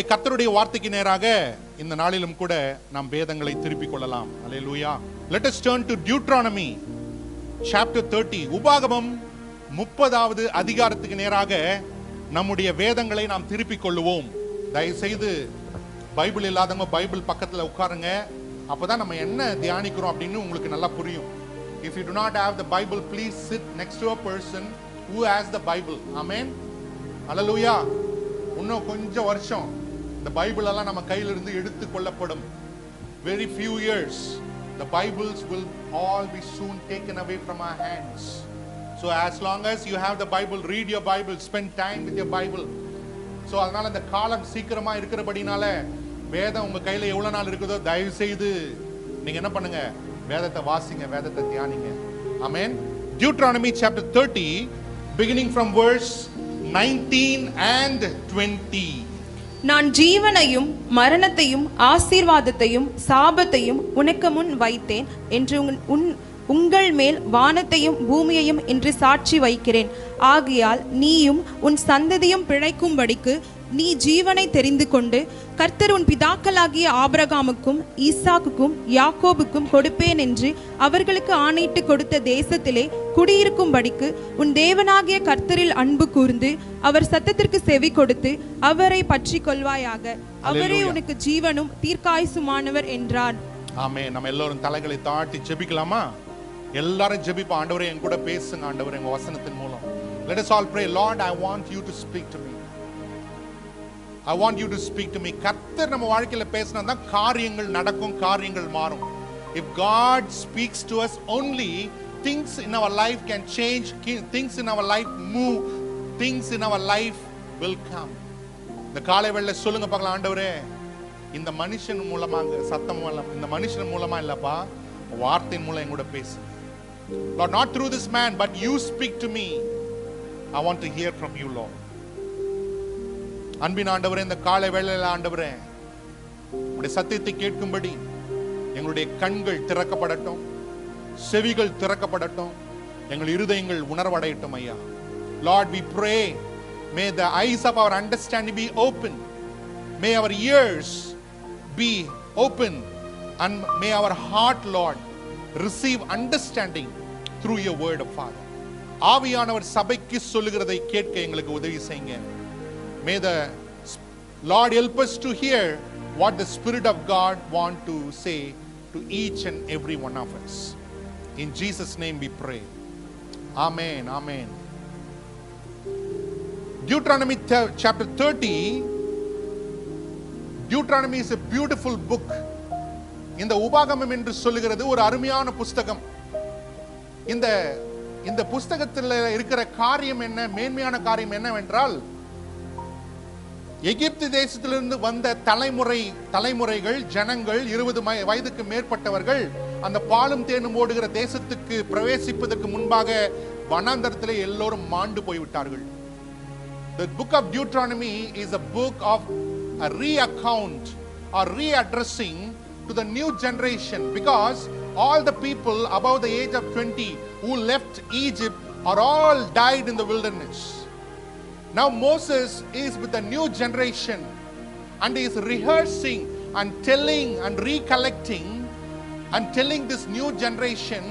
கர்த்தருடைய வார்த்தைக்கு நேராக இந்த நாளிலும் கூட நாம் வேதங்களை திருப்பிக் கொள்ளலாம். அல்லேலூயா. Let us turn to Deuteronomy chapter 30. உபாகமம் 30வது அதிகாரத்துக்கு நேராக நம்முடைய வேதங்களை நாம் திருப்பிக் கொள்ளுவோம். தயவு செய்து பைபிள் இல்லாதவங்க பைபிள் பக்கத்துல உட்காருங்க. அப்பதான் நம்ம என்ன தியானிக்கிறோம் அப்படின்னு உங்களுக்கு நல்லா புரியும். If you do not have the Bible, please sit next to a person who has the Bible. Amen. Hallelujah. இன்னும் கொஞ்சம் வருஷம் இந்த பைபிள் எல்லாம் நம்ம கையில இருந்து எடுத்து கொள்ளப்படும். Very few years the Bibles will all be soon taken away from our hands. So as long as you have the Bible, read your Bible, spend time with your Bible. So அதனால இந்த காலம் சீக்கிரமா இருக்கிறபடினால வேதம் உங்க கையில எவ்வளவு நாள் இருக்குதோ தயவு செய்து நீங்க என்ன பண்ணுங்க, வேதத்தை வாசிங்க, வேதத்தை தியானிங்க. Amen. Deuteronomy chapter 30 beginning from verse 19 and 20. நான் ஜீவனையும் மரணத்தையும் ஆசீர்வாதத்தையும் சாபத்தையும் உனக்கு முன் வைத்தேன் என்று உங்கள் மேல் வானத்தையும் பூமியையும் இன்று சாட்சி வைக்கிறேன். ஆகையால் நீயும் உன் சந்ததியும் பிழைக்கும்படிக்கு நீ ஜீவனை தெரிந்து கொண்டு கர்த்தர் உன் பிதாக்களாகிய ஆபிரகாமுக்கும் ஈசாக்குக்கும் யாக்கோபுக்கும் கொடுப்பேன் என்று அவர்களுக்கு ஆணையிட்டு கொடுத்த தேசத்திலே குடியிருக்கும்படிக்கு உன் தேவனாகிய கர்த்தரில் அன்பு கூர்ந்து அவர் சத்தத்திற்கு செவி கொடுத்து அவரை பற்றி கொள்வாயாக. அவரே உனக்கு ஜீவனும் தீர்க்காயுசுமானவர் என்றார். ஆமென். நம்ம எல்லாரும் தலைகளை தாழ்த்தி ஜெபிக்கலாமா? எல்லாரும் ஜெபிப்போம். ஆண்டவரே என் கூட பேசுங்க ஆண்டவரே உங்க வசனத்தின் மூலம். Let us all pray. Lord, I want you to speak to me. I want you to speak to me. கர்த்தர் நம்ம வாழ்க்கையில பேசினா தான் காரியங்கள் நடக்கும், காரியங்கள் மாறும். If God speaks to us only, things in our life can change, things in our life move, things in our life will come. இந்த காலை வேளையில சொல்லுங்க பார்க்கலாம், ஆண்டவரே இந்த மனுஷன் மூலமாக சத்தம் மூலம், இந்த மனுஷன் மூலமா இல்லப்பா, வார்த்தையின் மூலம் என் கூட பேசு. Lord, not through this man, but you speak to me. I want to hear from you, Lord. அன்பின் ஆண்டவரே, இந்த காலை வேளையில ஆண்டவரே உம்முடைய சத்தியத்தை கேட்கும்படி எங்களுடைய கண்கள் திறக்கப்படட்டும், செவிகள் திறக்கப்படட்டும், எங்கள் இருதயங்கள் உணர்வடையட்டும் ஐயா. Lord, we pray, may the eyes of our understanding be open, may our ears be open, and may our heart, Lord, receive understanding through your word of Father. ஆவியானவர் சபைக்கு சொல்லுகிறதை கேட்க எங்களுக்கு உதவி செய்யுங்க. May the Lord help us to hear what the Spirit of God want to say to each and every one of us. In Jesus' name we pray. Amen. Amen. Deuteronomy chapter 30. Deuteronomy is a beautiful book. இந்த உபாகமம் என்று சொல்லுகிறது ஒரு அருமையான புஸ்தகம். இந்த புஸ்தகத்தில் இருக்கிற காரியம் என்ன, மேன்மையான காரியம் என்னவென்றால், எகிப்து தேசத்திலிருந்து வந்த தலைமுறைகள், ஜனங்கள் 20 வயதுக்கு மேற்பட்டவர்கள் அந்த பாலும் தேனும் ஓடுகிற தேசத்துக்கு பிரவேசிப்பதற்கு முன்பாக வனாந்தரத்திலே எல்லோரும் மாண்டு போய்விட்டார்கள். The book of Deuteronomy is a book of a reaccount or readdressing to the new generation, because all the people above the age of 20 who left Egypt are all died in the wilderness. Now Moses is with the new generation and he is rehearsing and telling and recollecting and telling this new generation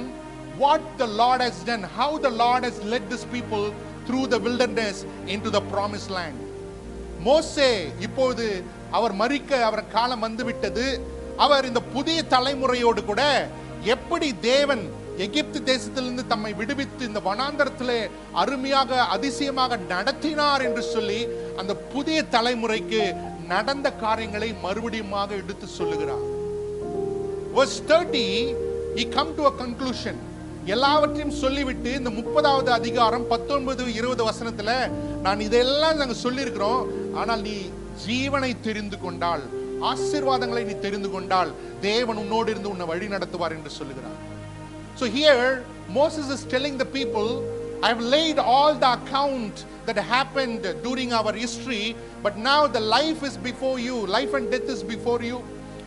what the Lord has done, how the Lord has led this people through the wilderness into the promised land. மோசே இப்போது அவர் மரிக்க அவர் காலம் வந்துவிட்டது. அவர் இந்த புதிய தலைமுறையோடு கூட எப்படி தேவன் எகிப்து தேசத்திலிருந்து தம்மை விடுவித்து இந்த வனாந்தரத்திலே அருமையாக அதிசயமாக நடத்தினார் என்று சொல்லி அந்த புதிய தலைமுறைக்கு நடந்த காரியங்களை மறுபடியுமாக எடுத்து சொல்லுகிறார். Verse 30, he come to a conclusion. எல்லாவற்றையும் சொல்லிவிட்டு இந்த 30வது அதிகாரம் 19-20 வசனத்துல, நான் இதெல்லாம் நாங்க சொல்லி இருக்கிறோம், ஆனால் நீ ஜீவனை தெரிந்து கொண்டால், ஆசீர்வாதங்களை நீ தெரிந்து கொண்டால் தேவன் உன்னோடு இருந்து உன்னை வழி நடத்துவார் என்று சொல்லுகிறார். So here Moses is telling the people, I have laid all the account that happened during our history, but now the life is before you, life and death is before you,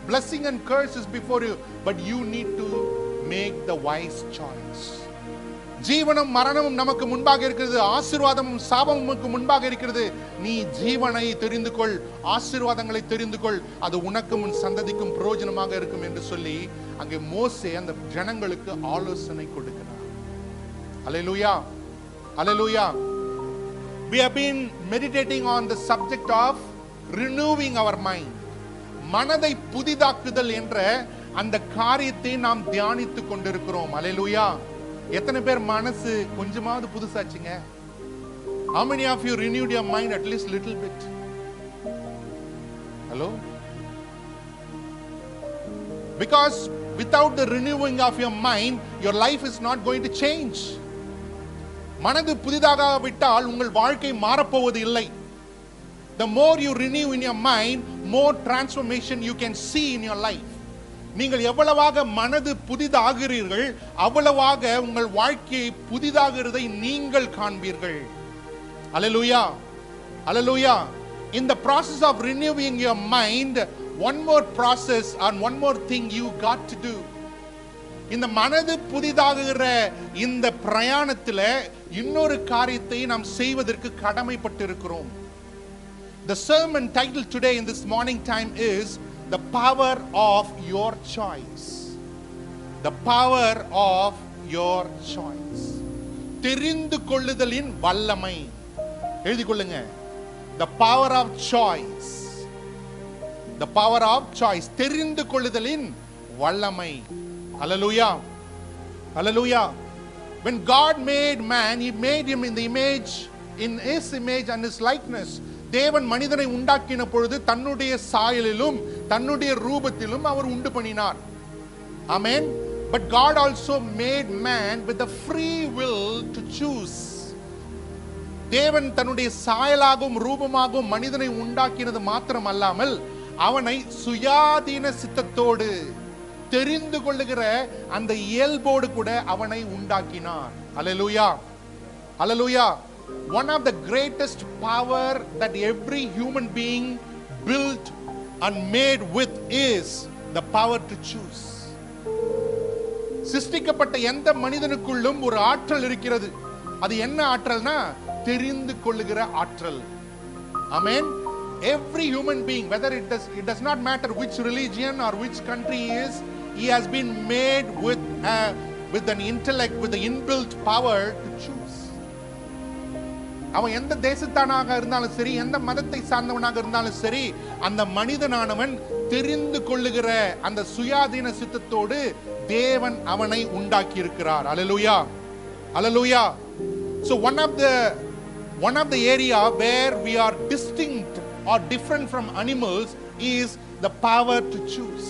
blessing and curse is before you, but you need to make the wise choice. ஜீவனும் மரணமும் நமக்கு முன்பாக இருக்கிறது, ஆசீர்வாதமும் சாபமும் நமக்கு முன்பாக இருக்கிறது. நீ ஜீவனை தெரிந்து கொள், ஆசீர்வாதங்களை தெரிந்து கொள், அது உனக்கும் உன் சந்ததிக்கும் பிரயோஜனமாக இருக்கும் என்று சொல்லி அங்கே மோசே அந்த ஜனங்களுக்கு ஆலோசனை கொடுக்கிறார். அல்லேலூயா, அல்லேலூயா. We have been meditating on the subject of renewing our mind. மனதை புதிதாக்குதல் என்ற அந்த காரியத்தை நாம் தியானித்துக் கொண்டிருக்கிறோம். அல்லேலூயா. எத்தனை பேர் மனசு கொஞ்சமாவது புதுசாச்சுங்க? How many of you renewed your mind at least little bit? Hello? Because without the renewing of your mind, your life is not going to change. மனது புதிதாக விட்டால் உங்கள் வாழ்க்கை மாறப்போவது இல்லை. The more you renew in your mind, more transformation you can see in your life. நீங்கள் எவ்வளவாக மனது புதிதாகிறீர்கள், அவ்வளவாக உங்கள் வாழ்க்கையை புதிதாகிறதை நீங்கள் காண்பீர்கள். அல்லேலூயா, அல்லேலூயா. In the process of renewing your mind, one more process and one more thing you got to do. இந்த மனது புதிதாகுகிற இந்த பிரயாணத்தில் இன்னொரு காரியத்தை நாம் செய்வதற்கு கடமைப்பட்டிருக்கிறோம். The sermon title today in this morning time is the power of your choice. The power of your choice. தெரிந்து கொள்ளுதலின் வல்லமை. எழுதி கொள்ளுங்க. The power of choice. The power of choice. தெரிந்து கொள்ளுதலின் வல்லமை. Hallelujah. Hallelujah. When God made man, he made him in the image, in his image and his likeness. தேவன் மனிதனை உண்டாக்கின பொழுது தன்னுடைய சாயலிலும் தன்னுடைய ரூபத்திலும் அவர் உண்டு பண்ணினார். Amen. But God also made man with the free will to choose. தேவன் தன்னுடைய சாயலாகவும் ரூபமாகவும் மனிதனை உண்டாக்கினது மாத்திரமல்லாமல் அவனை சுயாதீன சித்தத்தோடு தெரிந்து கொள்ளுகிற அந்த இயல்போடு கூட அவனை உண்டாக்கினார். அல்லேலூயா, அல்லேலூயா. One of the greatest power that every human being built and made with is the power to choose. சிருஷ்டிக்கப்பட்ட எந்த மனிதனுக்குள்ளும் ஒரு ஆற்றல் இருக்கிறது. அது என்ன ஆற்றல்னா தெரிந்து கொள்ளுகிற ஆற்றல். Amen. Every human being, whether it does not matter which religion or which country he is, he has been made with an intellect, with the inbuilt power to choose. அவன் எந்த தேசத்தானாக இருந்தாலும் சரி, எந்த மதத்தை சார்ந்தவனாக இருந்தாலும் சரி, அந்த மனிதனானவன் தெரிந்து கொள்ளுகிற அந்த சுயாதீன சித்தத்தோடு தேவன் அவனை உண்டாக்கி இருக்கிறார். அல்லேலூயா, அல்லேலூயா. So one of the area where we are distinct or different from animals is the power to choose.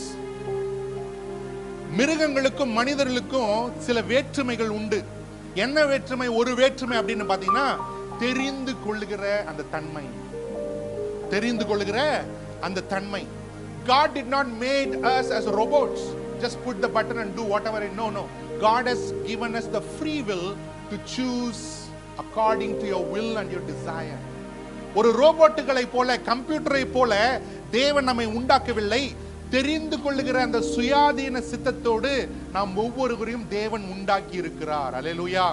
மிருகங்களுக்கும் மனிதர்களுக்கும் சில வேற்றுமைகள் உண்டு. என்ன வேற்றுமை? ஒரு வேற்றுமை அப்படின்னு பாத்தீங்கன்னா தெரிந்து கொள்ளுகிற அந்த தன்மை. தெரிந்து கொள்ளுகிற அந்த தன்மை. God did not made us as robots. Just put the button and do whatever. No. God has given us the free will to choose according to your will and your desire. ஒரு ரோபோட்டுகளை போல, கம்ப்யூட்டரை போல தேவன் நம்மை உண்டாக்கவில்லை. தெரிந்து கொள்ளுகிற அந்த சுயாதீன சித்தத்தோடு நாம் ஒவ்வொருவரையும் தேவன் உண்டாக்கி இருக்கிறார். அல்லேலூயா,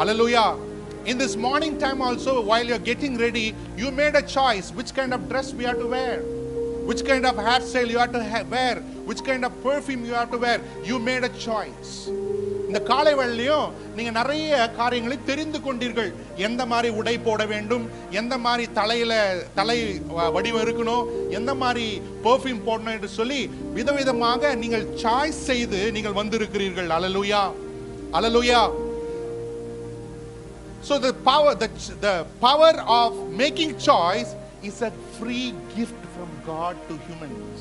அல்லேலூயா. In this morning time also, while you're getting ready, you made a choice which kind of dress we have to wear, which kind of hairstyle you have to wear, which kind of perfume you have to wear. You made a choice. இந்த காலை வேளையிலும் நீங்க நிறைய காரியங்களை தெரிந்து கொண்டீர்கள். எந்த மாதிரி உடை போட வேண்டும், எந்த மாதிரி தலை வடிவம் இருக்கணும், எந்த மாதிரி பெர்ஃப்யூம் போடணும் என்று சொல்லி விதவிதமாக நீங்கள் சாய்ஸ் செய்து நீங்கள் வந்திருக்கிறீர்கள். அல்லேலூயா, அல்லேலூயா. So the power of making choice is a free gift from God to humans.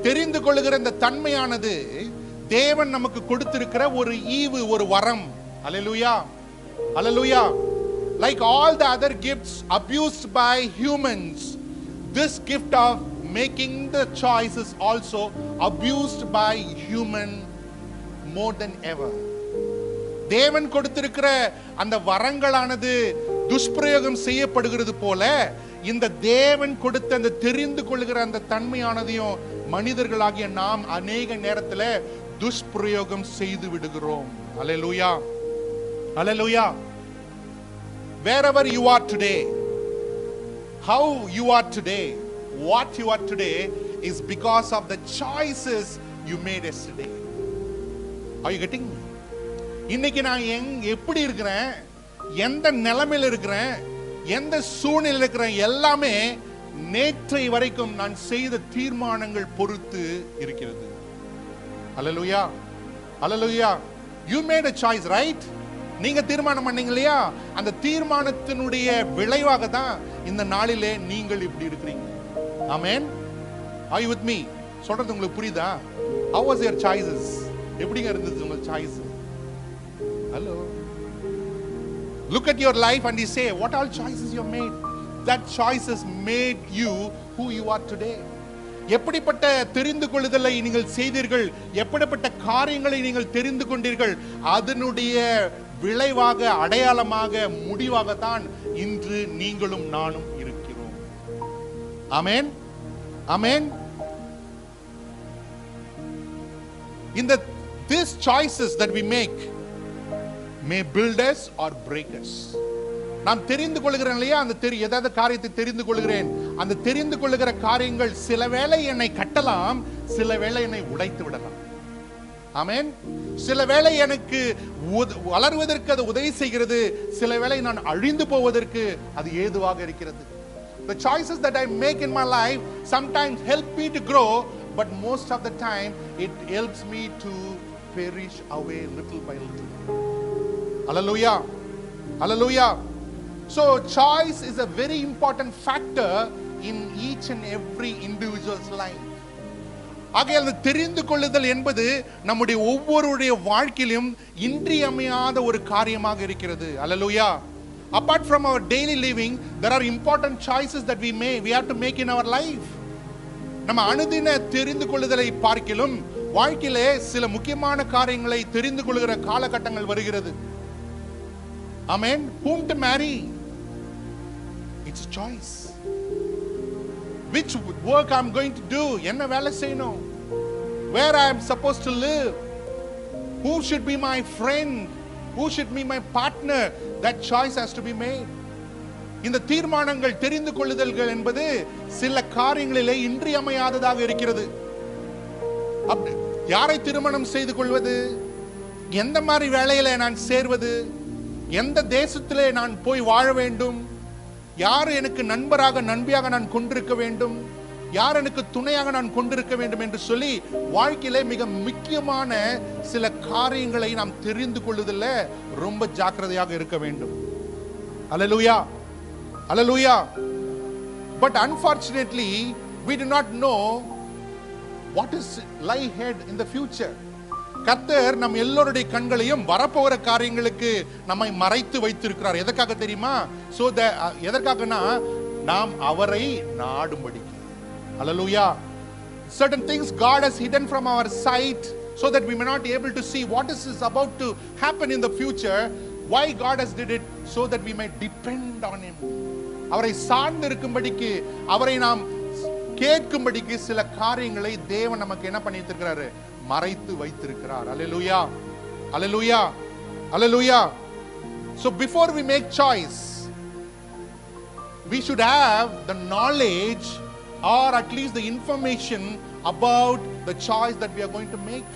தெரிந்து கொள்ளுகிற இந்த தன்மையானது தேவன் நமக்கு கொடுத்திருக்கிற ஒரு ஈவு, ஒரு வரம். அல்லேலூயா, அல்லேலூயா. Like all the other gifts abused by humans, this gift of making the choice is also abused by human more than ever. தேவன் கொடுத்திருக்கிற அந்த வரங்களானது துஷ்பிரயோகம் செய்யப்படுகிறது போல, இந்த தேவன் கொடுத்த அந்த தெரிந்து கொள்ளுகிற அந்த தன்மையானதையும் மனிதர்களாகிய நாம் அநேக நேரத்தில் துஷ்பிரயோகம் செய்து விடுகிறோம். அல்லேலூயா, அல்லேலூயா. Wherever you are today, how you are today, what you are today is because of the choices you made yesterday. Are you getting me? இன்னைக்கு நான் எப்படி இருக்கிறேன், எந்த நிலைமையில் இருக்கிறேன், எந்த சூழ்நிலையில் இருக்கிறேன், எல்லாமே நேற்றை வரைக்கும் நான் செய்த தீர்மானங்கள் பொறுத்து இருக்கிறது. அல்லேலூயா, அல்லேலூயா. You made a choice, right? நீங்க தீர்மானம் பண்ணீங்க இல்லையா? அந்த தீர்மானத்தினுடைய விளைவாக தான் இந்த நாளிலே நீங்கள் இப்படி இருக்கிறீங்க. ஆமென். Are you with me? சொல்றது உங்களுக்கு புரியுதா? How was your choices? எப்படிங்க இருந்தது உங்க choice? Hello. Look at your life and you say, what all choices you made? That choices made you who you are today. எப்படிப்பட்ட தெரிந்து கொள்ளுதலை நீங்கள் செய்தீர்கள், எப்படிப்பட்ட காரியங்களை நீங்கள் தெரிந்து கொண்டீர்கள், அதனுடைய விளைவாக, அடையாளமாக, முடிவாக தான் இன்று நீங்களும் நானும் இருக்கிறோம். ஆமென், ஆமென். These choices that we make may build us or break us. நாம் தெரிந்து கொள்கிறேன் இல்லையா, அந்த ஏதாவது காரியத்தை தெரிந்து கொள்கிறேன், அந்த தெரிந்து கொள்ளுகிற காரியங்கள் சில வேளை என்னை கட்டலாம், சில வேளை என்னை உடைத்து விடலாம். ஆமென். சில வேளை எனக்கு வளர்வதற்கு அது உதவி செய்கிறது, சில வேளை நான் அழிந்து போவதற்கு அது ஏதுவாக இருக்கிறது. The choices that I make in my life sometimes help me to grow, but most of the time it helps me to perish away little by little. Hallelujah, hallelujah. So choice is a very important factor in each and every individual's life. ஆகையால் தெரிந்து கொள்ளுதல் என்பது நம்முடைய ஒவ்வொருடைய வாழ்க்கையிலும் இன்றியமையாத ஒரு காரியமாக இருக்கிறது. Hallelujah. Apart from our daily living, there are important choices that we have to make in our life. நம்ம அனுதின தெரிந்து கொள்ளுதலை பார்க்கிலும் வாழ்க்கையிலே சில முக்கியமான காரியங்களை தெரிந்து கொள்கிற காலகட்டங்கள் வருகிறது. Amen. Whom to marry? It's a choice. Which work I'm going to do? என்ன வேலை செய்யணும்? Where I am supposed to live? Who should be my friend? Who should be my partner? That choice has to be made. இந்த தீர்மானங்கள், தெரிந்து கொள்ளுதல்கள் என்பது சில காரியங்களிலே இன்றியமையாததாக இருக்கிறது. யாரை திருமணம் செய்து கொள்வது, எந்த மாதிரி வேலையில நான் சேர்வது, எந்த தேசத்திலே நான் போய் வாழ வேண்டும், யார் எனக்கு நண்பராக நண்பியாக நான் கொண்டிருக்க வேண்டும், யார் எனக்கு துணையாக நான் கொண்டிருக்க வேண்டும் என்று சொல்லி வாழ்க்கையிலே மிக முக்கியமான சில காரியங்களை நாம் தெரிந்து கொள்ளுதல்ல ரொம்ப ஜாக்கிரதையாக இருக்க வேண்டும். அல்லேலூயா, அல்லேலூயா. But unfortunately we do not know what is lie ahead in the future. கர்த்தர் நம் எல்லோருடைய கண்களையும் வரப்போகிற காரியங்களுக்கு நம்மை மறைத்து வைத்திருக்கிறார். எதற்காக தெரியுமா? சோ எதற்காகனா நாம் அவரை நாடும்படி. Hallelujah. Certain things God has hidden from our sight so that we may not be able to see what is about to happen in the future. Why God has did it? So that we may depend on him. அவரை சார்ந்து இருக்கும்படிக்கு, அவரை நாம் கேட்கும்படிக்கு சில காரியங்களை தேவன் நமக்கு என்ன பண்ணி வைத்திருக்கிறாரு? மறைத்து வைத்திருக்கிறார். அல்லேலூயா, அல்லேலூயா, அல்லேலூயா. So before we make choice, we should have the knowledge or at least the information about the choice that we are going to make.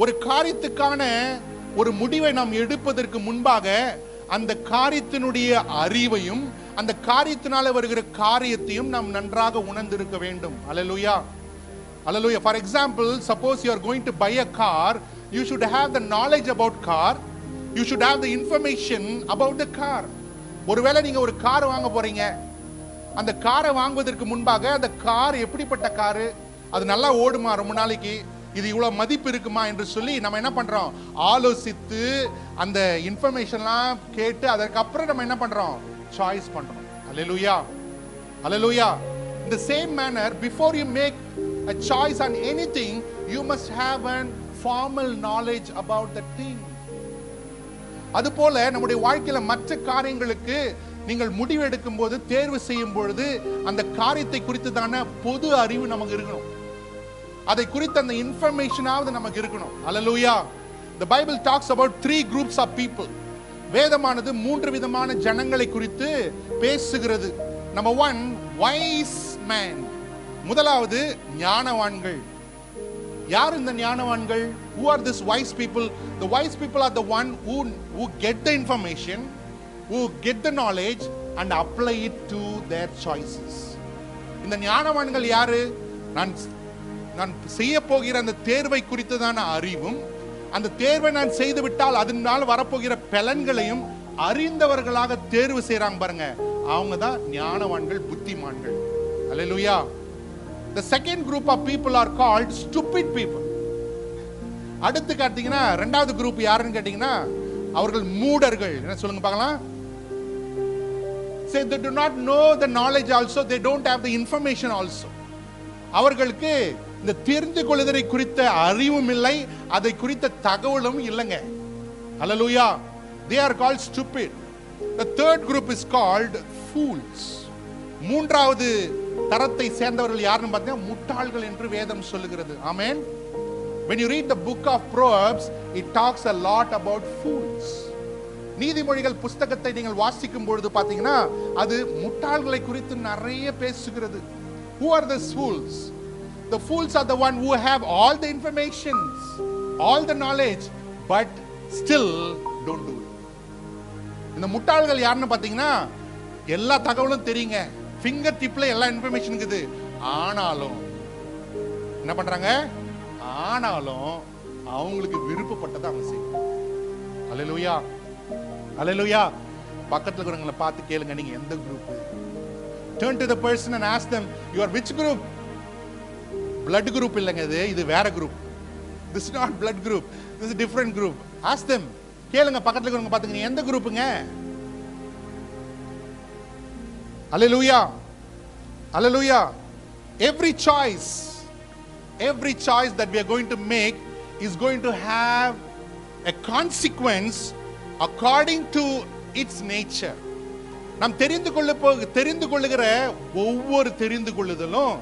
ஒரு காரியத்துக்கான ஒரு முடிவை நாம் எடுப்பதற்கு முன்பாக அந்த காரியத்தினுடைய அறிவையும் அந்த காரியத்தினால வருகிற காரியத்தையும் நாம் நன்றாக உணர்ந்திருக்க வேண்டும். அல்லேலூயா, அல்லேலூயா. For example, suppose you are going to buy a car, you should have the knowledge about car, you should have the information about the car. ஒருவேளை நீங்க ஒரு கார் வாங்க போறீங்க, அந்த காரை வாங்குவதற்கு முன்பாக அந்த கார் எப்படிப்பட்ட காரு, அது நல்லா ஓடுமா ரொம்ப நாளைக்கு, இது இவ்வளவு மதிப்பு இருக்குமா என்று சொல்லி நம்ம என்ன பண்றோம்? ஆலோசித்து அந்த இன்ஃபர்மேஷன்லாம் கேட்டு அதற்கப்புறம் நம்ம என்ன பண்றோம்? சாய்ஸ் பண்றோம். அல்லேலூயா, அல்லேலூயா. In the same manner, before you make a choice on anything, you must have a formal knowledge about the thing. அதுபோல நம்முடைய வாழ்க்கையில மற்ற காரியங்களுக்கு நீங்கள் முடிவு எடுக்கும் போது, தேர்வு செய்யும் பொழுது அந்த காரியத்தை குறித்ததான பொது அறிவு நமக்கு இருக்கணும். அதை குறித்த அந்த இன்ஃபர்மேஷனாவது நமக்கு இருக்கணும். அல்லேலூயா. The Bible talks about 3 groups of people. வேதமானது 3 விதமான ஜனங்களை குறித்து பேசுகிறது. Number 1, wise man. முதலாவது ஞானவான்கள். யார் இந்த ஞானவான்கள்? Who are these wise people? The wise people are the one who get the information, who get the knowledge and apply it to their choices. இந்த ஞானவான்கள் யாரு? நான் செய்ய போகிற அந்த தேர்வை குறித்ததான அறிவும், அந்த தேர்வை நான் செய்து விட்டால் அதனால் வரப்போகிற பலன்களையும் அறிந்தவர்களாக தேர்வு செய்றாங்க பாருங்க, அவங்க தான் ஞானவான்கள், புத்திமான்கள். அல்லேலூயா. The second group of people are called stupid people. அடுத்து கேட்டீங்கன்னா இரண்டாவது குரூப் யாருன்னு கேட்டீங்கன்னா அவர்கள் மூடர்கள். என்ன சொல்லுங்க பார்க்கலாம்? Say they do not know the knowledge also, they don't have the information also. அவர்களுக்கு இந்த தெரிந்து கொள்ளுதலை குறித்த அறிவும் இல்லை, அதை குறித்த தகவலும் இல்லைங்க. அல்லேலூயா. They are called stupid. The third group is called fools. மூன்றாவது தரத்தை சேர்ந்தவர்கள் யாருன்னு பார்த்தீங்கன்னா முட்டாள்கள் என்று வேதம் சொல்லுகிறது. ஆமென். When you read the book of Proverbs, it talks a lot about fools. நீதிமொழிகள் புத்தகத்தை நீங்கள் வாசிக்கும் பொழுது பார்த்தீங்கன்னா அது முட்டாள்களை குறித்து நிறைய பேசுகிறது. Who are the fools? The fools are the one who have all the informations, all the knowledge, but still don't do it. இந்த முட்டாள்கள் யாருன்னு பார்த்தீங்கன்னா எல்லா தகவலும் தெரியுங்க, ஃபிங்கர் டிப்ல எல்லா இன்ஃபர்மேஷன் இருக்குது, ஆனாலும் என்ன பண்றாங்க? ஆனாலும் அவங்களுக்கு விருப்பப்பட்டதை அவங்க செய்யணும். அல்லேலூயா. அல்லேலூயா. பக்கத்துல இருக்கிறவங்களை பார்த்து கேளுங்க, நீங்க எந்த group? Turn to the person and ask them, you are which group? Blood group இல்லங்க, இது வேற group. This is not blood group, this is a different group. Ask them. கேளுங்க பக்கத்துல இருக்கிறவங்க பார்த்து, நீ எந்த குரூப்புங்க? Hallelujah. Hallelujah. Every choice that we are going to make is going to have a consequence according to its nature. நாம் தெரிந்து கொள்ளுகிற ஒவ்வொரு தெரிந்து கொள்ளுதலும்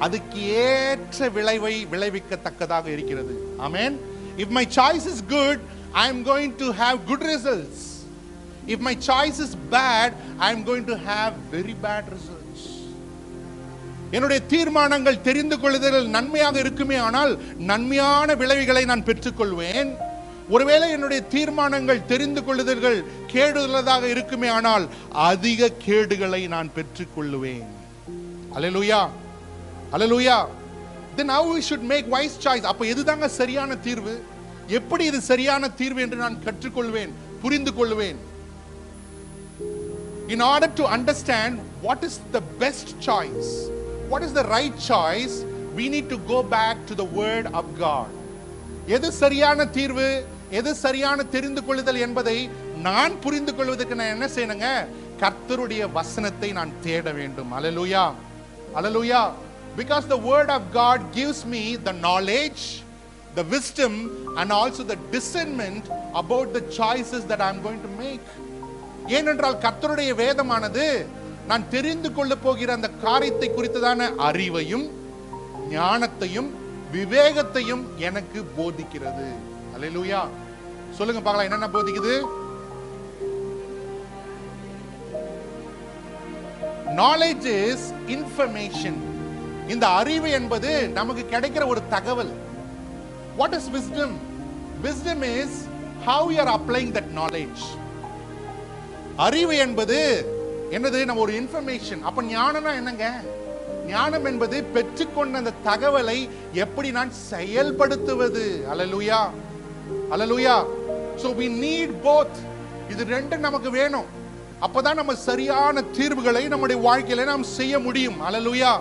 அதுக்கு ஏற்ற விளைவை விளைவிக்கத்தக்கதாக இருக்கிறது. ஆமென். If my choice is good, I am going to have good results. If my choice is bad, I am going to have very bad results. என்னுடைய தீர்மானங்கள் தெரிந்து கொள்ளுதல் நன்மையாக இருக்குமே ஆனால் நன்மையான விளைவுகளை நான் பெற்றுக்கொள்வேன். ஒருவேளை என்னுடைய தீர்மானங்கள் தெரிந்து கொள்ளுதல்கள் கேடுள்ளதாக இருக்குமே ஆனால் அதிக கேடுகளை நான் பெற்றுக்கொள்வேன். அல்லேலூயா. அல்லேலூயா. Then how we should make wise choice? அப்ப எதுதாங்க சரியான தீர்வு? எப்படி இது சரியான தீர்வு என்று நான் கற்றுக்கொள்வேன், புரிந்து கொள்வேன்? In order to understand what is the best choice, what is the right choice, we need to go back to the word of God. எது சரியான தீர்வு, எது சரியான தெரிந்து கொள்ளுதல் என்பதை நான் புரிந்து கொள்வதற்கு நான் என்ன செய்யணுங்க? கர்த்தருடைய வசனத்தை நான் தேட வேண்டும். அல்லேலூயா. அல்லேலூயா. Because the word of God gives me the knowledge, the wisdom and also the discernment about the choices that I am going to make. ஏனென்றால் கர்த்தருடைய வேதமானது நான் தெரிந்து கொள்ள போகிற அந்த காரியத்தை குறித்ததான அறிவையும் ஞானத்தையும் விவேகத்தையும் எனக்கு போதிக்கிறது. அல்லேலூயா. சொல்லுங்க பார்க்கலாம், என்னென்ன போதிக்குது? Knowledge is information. இந்த அறிவு என்பது நமக்கு கிடைக்கிற ஒரு தகவல். What is wisdom? Wisdom is how we are applying that knowledge. அறிவு என்பது என்னது? நம்ம ஒரு இன்ஃபர்மேஷன். அப்ப ஞானம்னா என்னங்க? ஞானம் என்பது பெற்றுக்கொண்ட அந்த தகவலை எப்படி நான் செயல்படுத்துவது. அல்லேலூயா. அல்லேலூயா. So we need both. இது ரெண்டும் நமக்கு வேணும். அப்பதான் நம்ம சரியான தீர்வுகளை நம்முடைய வாழ்க்கையில நாம் செய்ய முடியும். அல்லேலூயா.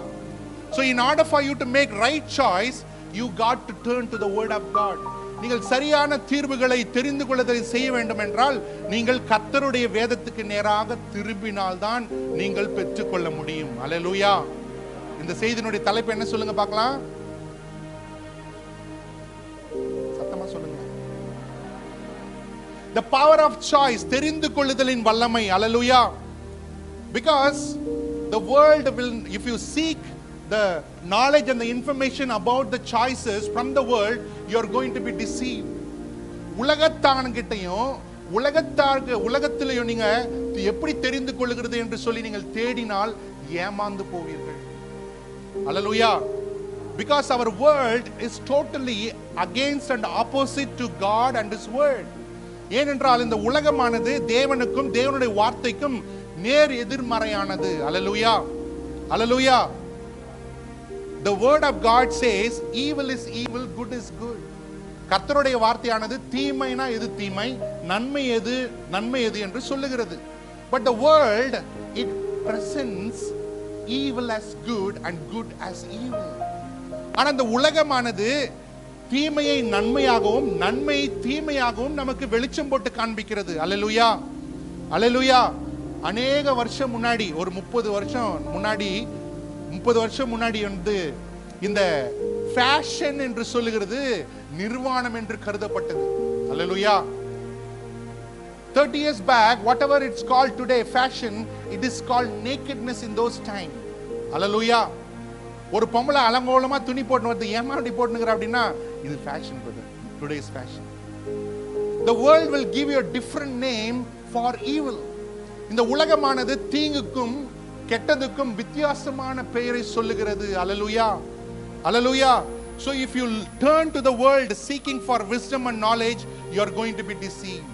So in order for you to make right choice, you got to turn to the word of God. நீங்கள் சரியான தீர்வுகளை தெரிந்து கொள்ளுதலை செய்ய வேண்டும் என்றால் நீங்கள் கர்த்தருடைய வேதத்துக்கு நேராக திரும்பினால்தான் நீங்கள் பெற்றுக்கொள்ள முடியும். அல்லேலூயா. இந்த செய்தியினுடைய தலைப்பு என்ன சொல்லுங்க பார்க்கலாம்? சத்தமா சொல்லுங்க. The power of choice. தெரிந்து கொள்ளுதலின் வல்லமை. அல்லேலூயா. Because the world will, if you seek the knowledge and the information about the choices from the world, you are going to be deceived. உலகத்தான்கிட்டையும் உலகத்திலேயும் நீங்க எப்படி தெரிந்து கொள்கிறது என்று சொல்லி நீங்கள் தேடினால் ஏமாந்து போவீர்கள். Hallelujah. Because our world is totally against and opposite to God and His word. ஏனென்றால் இந்த உலகமானது தேவனுக்கும் தேவனுடைய வார்த்தைக்கும் நேர் எதிர்மறையானது. Hallelujah. Hallelujah. The word of God says evil is evil, good is good. கர்த்தருடைய வார்த்தையானது தீமைனா எது தீமை, நன்மை எது என்று சொல்லுகிறது. But the world, it presents evil as good and good as evil. ஆனா இந்த உலகமானது தீமையை நன்மையாகவும் நன்மையை தீமையாகவும் நமக்கு வெளிச்சம் போட்டு காண்பிக்கிறது. அல்லேலூயா, அல்லேலூயா. அநேக வருஷம் முன்னாடி, ஒரு 30 வருஷம் முன்னாடி வந்து இந்த ஃபேஷன் என்று சொல்லுகிறது நிர்வாணம் என்று கருதப்பட்டது. அல்லேலூயா. 30 years back, whatever it's called today fashion, it is called nakedness in those time. Hallelujah. ஒரு பொம்பளை அலங்கோலமா துணி போட்டு வந்து ஏமா அப்படி போட்டுங்கற அப்படினா இது fashion brother, today's fashion. The world will give you a different name for evil. இந்த உலகமானது தீங்குக்கும் கெட்டதுக்கும் வித்தியாசமான பெயரை சொல்லுகிறது. Hallelujah. Hallelujah. So if you turn to the world seeking for wisdom and knowledge, you are going to be deceived.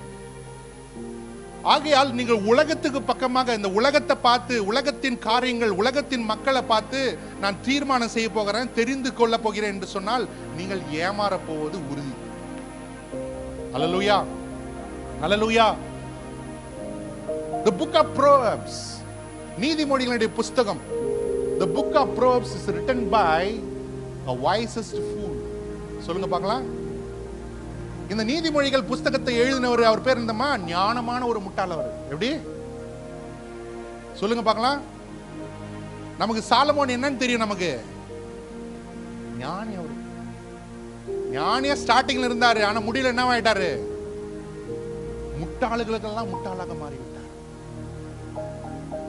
ஆகையால் நீங்கள் உலகத்துக்கு பக்கமாக இந்த உலகத்தை பார்த்து, உலகத்தின் காரியங்கள், உலகத்தின் மக்களை பார்த்து நான் தீர்மானம் செய்ய போகிறேன், தெரிந்து கொள்ள போகிறேன் என்று சொன்னால் நீங்கள் ஏமாற போவது உறுதி. Hallelujah. Hallelujah. The book of Proverbs, நீதிமொழிகளுடைய புத்தகம், the book of Proverbs is written by a wisest fool. சொல்லுங்க பார்க்கலாம். இந்த நீதிமொழிகள் புத்தகத்தை எழுதினவர் அவர் பேர் என்னமா? ஞானமான ஒரு முட்டாள். அவர் எப்படி சொல்லுங்க பார்க்கலாம். நமக்கு சாலமோன் என்னன்னு தெரியும், நமக்கு ஞானி. அவர் ஞானியா ஸ்டார்டிங்ல இருந்தாரு, ஆனா முடியல என்ன ஆயிட்டாரு? முட்டாளுகளுக்கெல்லாம் முட்டாளாக மாறிவிட்டார்.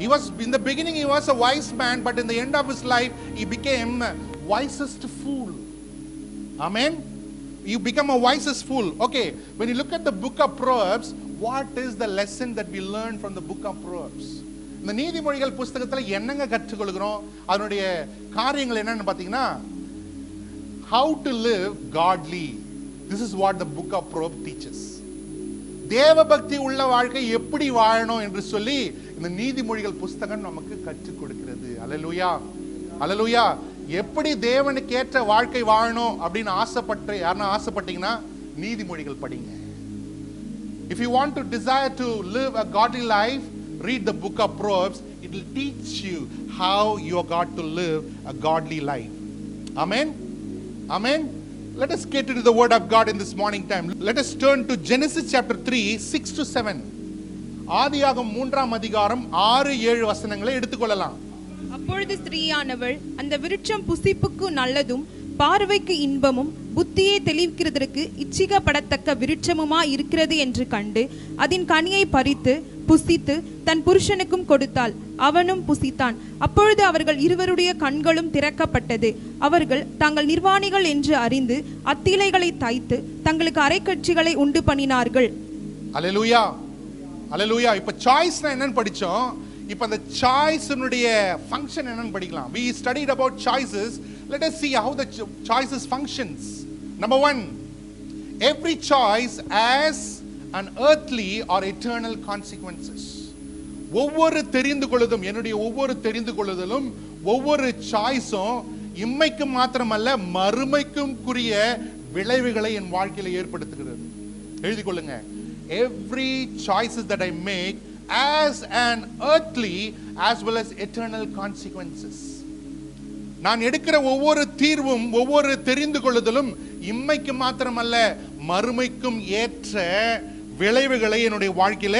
He was in the beginning he was a wise man, but in the end of his life he became wisest fool. Amen. You become a wisest fool. Okay, when you look at the book of Proverbs, what is the lesson that we learn from the book of Proverbs? இந்த நீதிமொழிகள் புத்தகத்துல என்னங்க கற்றுக்கொள்கிறோம்? அதனுடைய காரியங்கள் என்னன்னு பாத்தீங்கன்னா, how to live godly. This is what the book of Proverbs teaches. தேவ பக்தி உள்ள வாழ்க்கை எப்படி வாழணும் என்று சொல்லி இந்த நீதிமொழிகள் புத்தகம் நமக்கு கற்றுக் கொடுக்கிறது. அல்லேலூயா, அல்லேலூயா. எப்படி தேவனுக்கு ஏற்ற வாழ்க்கை வாழணும் அப்படின்னு ஆசைப்பட்டீங்கன்னா நீதிமொழிகள் படிங்க. If you want to desire to live a godly life, read the book of Proverbs. It will teach you how you are got to live a godly life. Amen. Amen. Let us get into the word of God in this morning time. Let us turn to Genesis chapter 3, 6 to 7. ஆதியாகமம் 3ஆம் அதிகாரம் 6-7 வசனங்களை எடுத்துக்கொள்ளலாம். அப்பொழுது ஸ்திரீயானவள் அந்த விருட்சம் புசிப்புக்கு நல்லதும் பார்வைக்கு இன்பமும் புத்தியை தெளிவிக்கிறதற்கு இச்சிக்கப்படத்தக்க விருட்சமுமா இருக்கிறது என்று கண்டு அதன் கனியை பறித்து புசித்து தன் புருஷனுக்கும் கொடுத்தாள். அவனும் புசித்தான். அப்பொழுது அவர்கள் இருவருடைய கண்களும் திறக்கப்பட்டது. அவர்கள் தாங்கள் நிர்வாணிகள் என்று அறிந்து அத்திலைகளை தைத்து தங்களுக்கு அரைக்கட்சிகளை உண்டு பண்ணினார்கள். அல்லேலூயா, அல்லேலூயா. இப்ப சாய்ஸ்னா என்னன்னு படிச்சோம். இப்ப அந்த சாய்ஸ்னுடைய ஃபங்க்ஷன் என்னன்னு படிக்கலாம். We studied about choices. Let us see how the choices functions. Number 1, every choice has an earthly or eternal consequences. ஒவ்வொரு தெரிந்து கொள்ளுதலும், என்னுடைய ஒவ்வொரு தெரிந்து கொள்ளுதலும், ஒவ்வொரு சாய்ஸும் இம்மைக்கு மாத்திரமல்ல மறுமைக்கும் கூறிய விளைவுகளை என் வாழ்க்கையில ஏற்படுத்துகிறது. எழுதி கொள்ளுங்க. Every choices that I make as an earthly as well as eternal consequences. நான் எடுக்கிற ஒவ்வொரு தீர்வும், ஒவ்வொரு தெரிந்து கொள்ளுதலும் இம்மைக்கு மாத்திரமல்ல மறுமைக்கும் ஏற்ற விளைவுகளை என்னுடைய வாழ்க்கையில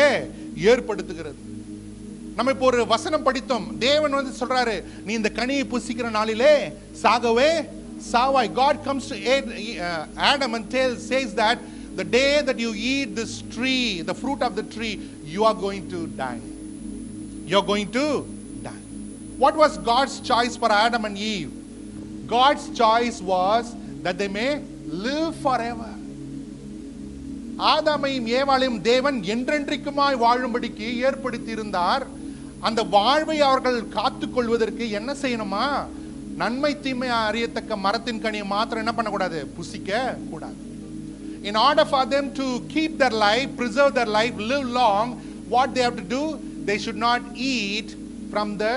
ஏற்படுத்துகிறது. நம்ம இப்போ ஒரு வசனம் படித்தோம். தேவன் வந்து சொல்றாரு, நீ இந்த கனியை புசிக்கிற நாளிலே சாகவே சாவாய். God comes to Adam and says that the day that you eat this tree, the fruit of the tree, you are going to die. You are going to die. What was God's choice for Adam and Eve? God's choice was that they may live forever. ஆதாமையும் ஏவாளையும் தேவன் என்றென்றைக்குமாய் வாழும்படிக்கு ஏற்படுத்தி இருந்தார். அந்த வாழ்வை அவர்கள் காத்துக்கொள்வதற்கு என்ன செய்யணுமா? நன்மை தீமை அறியத்தக்க மரத்தின் கனியை மாத்திரம் என்ன பண்ணக்கூடாது? புசிக்க கூடாது. In order for them to keep their life, preserve their life, live long, what they have to do? They should not eat from the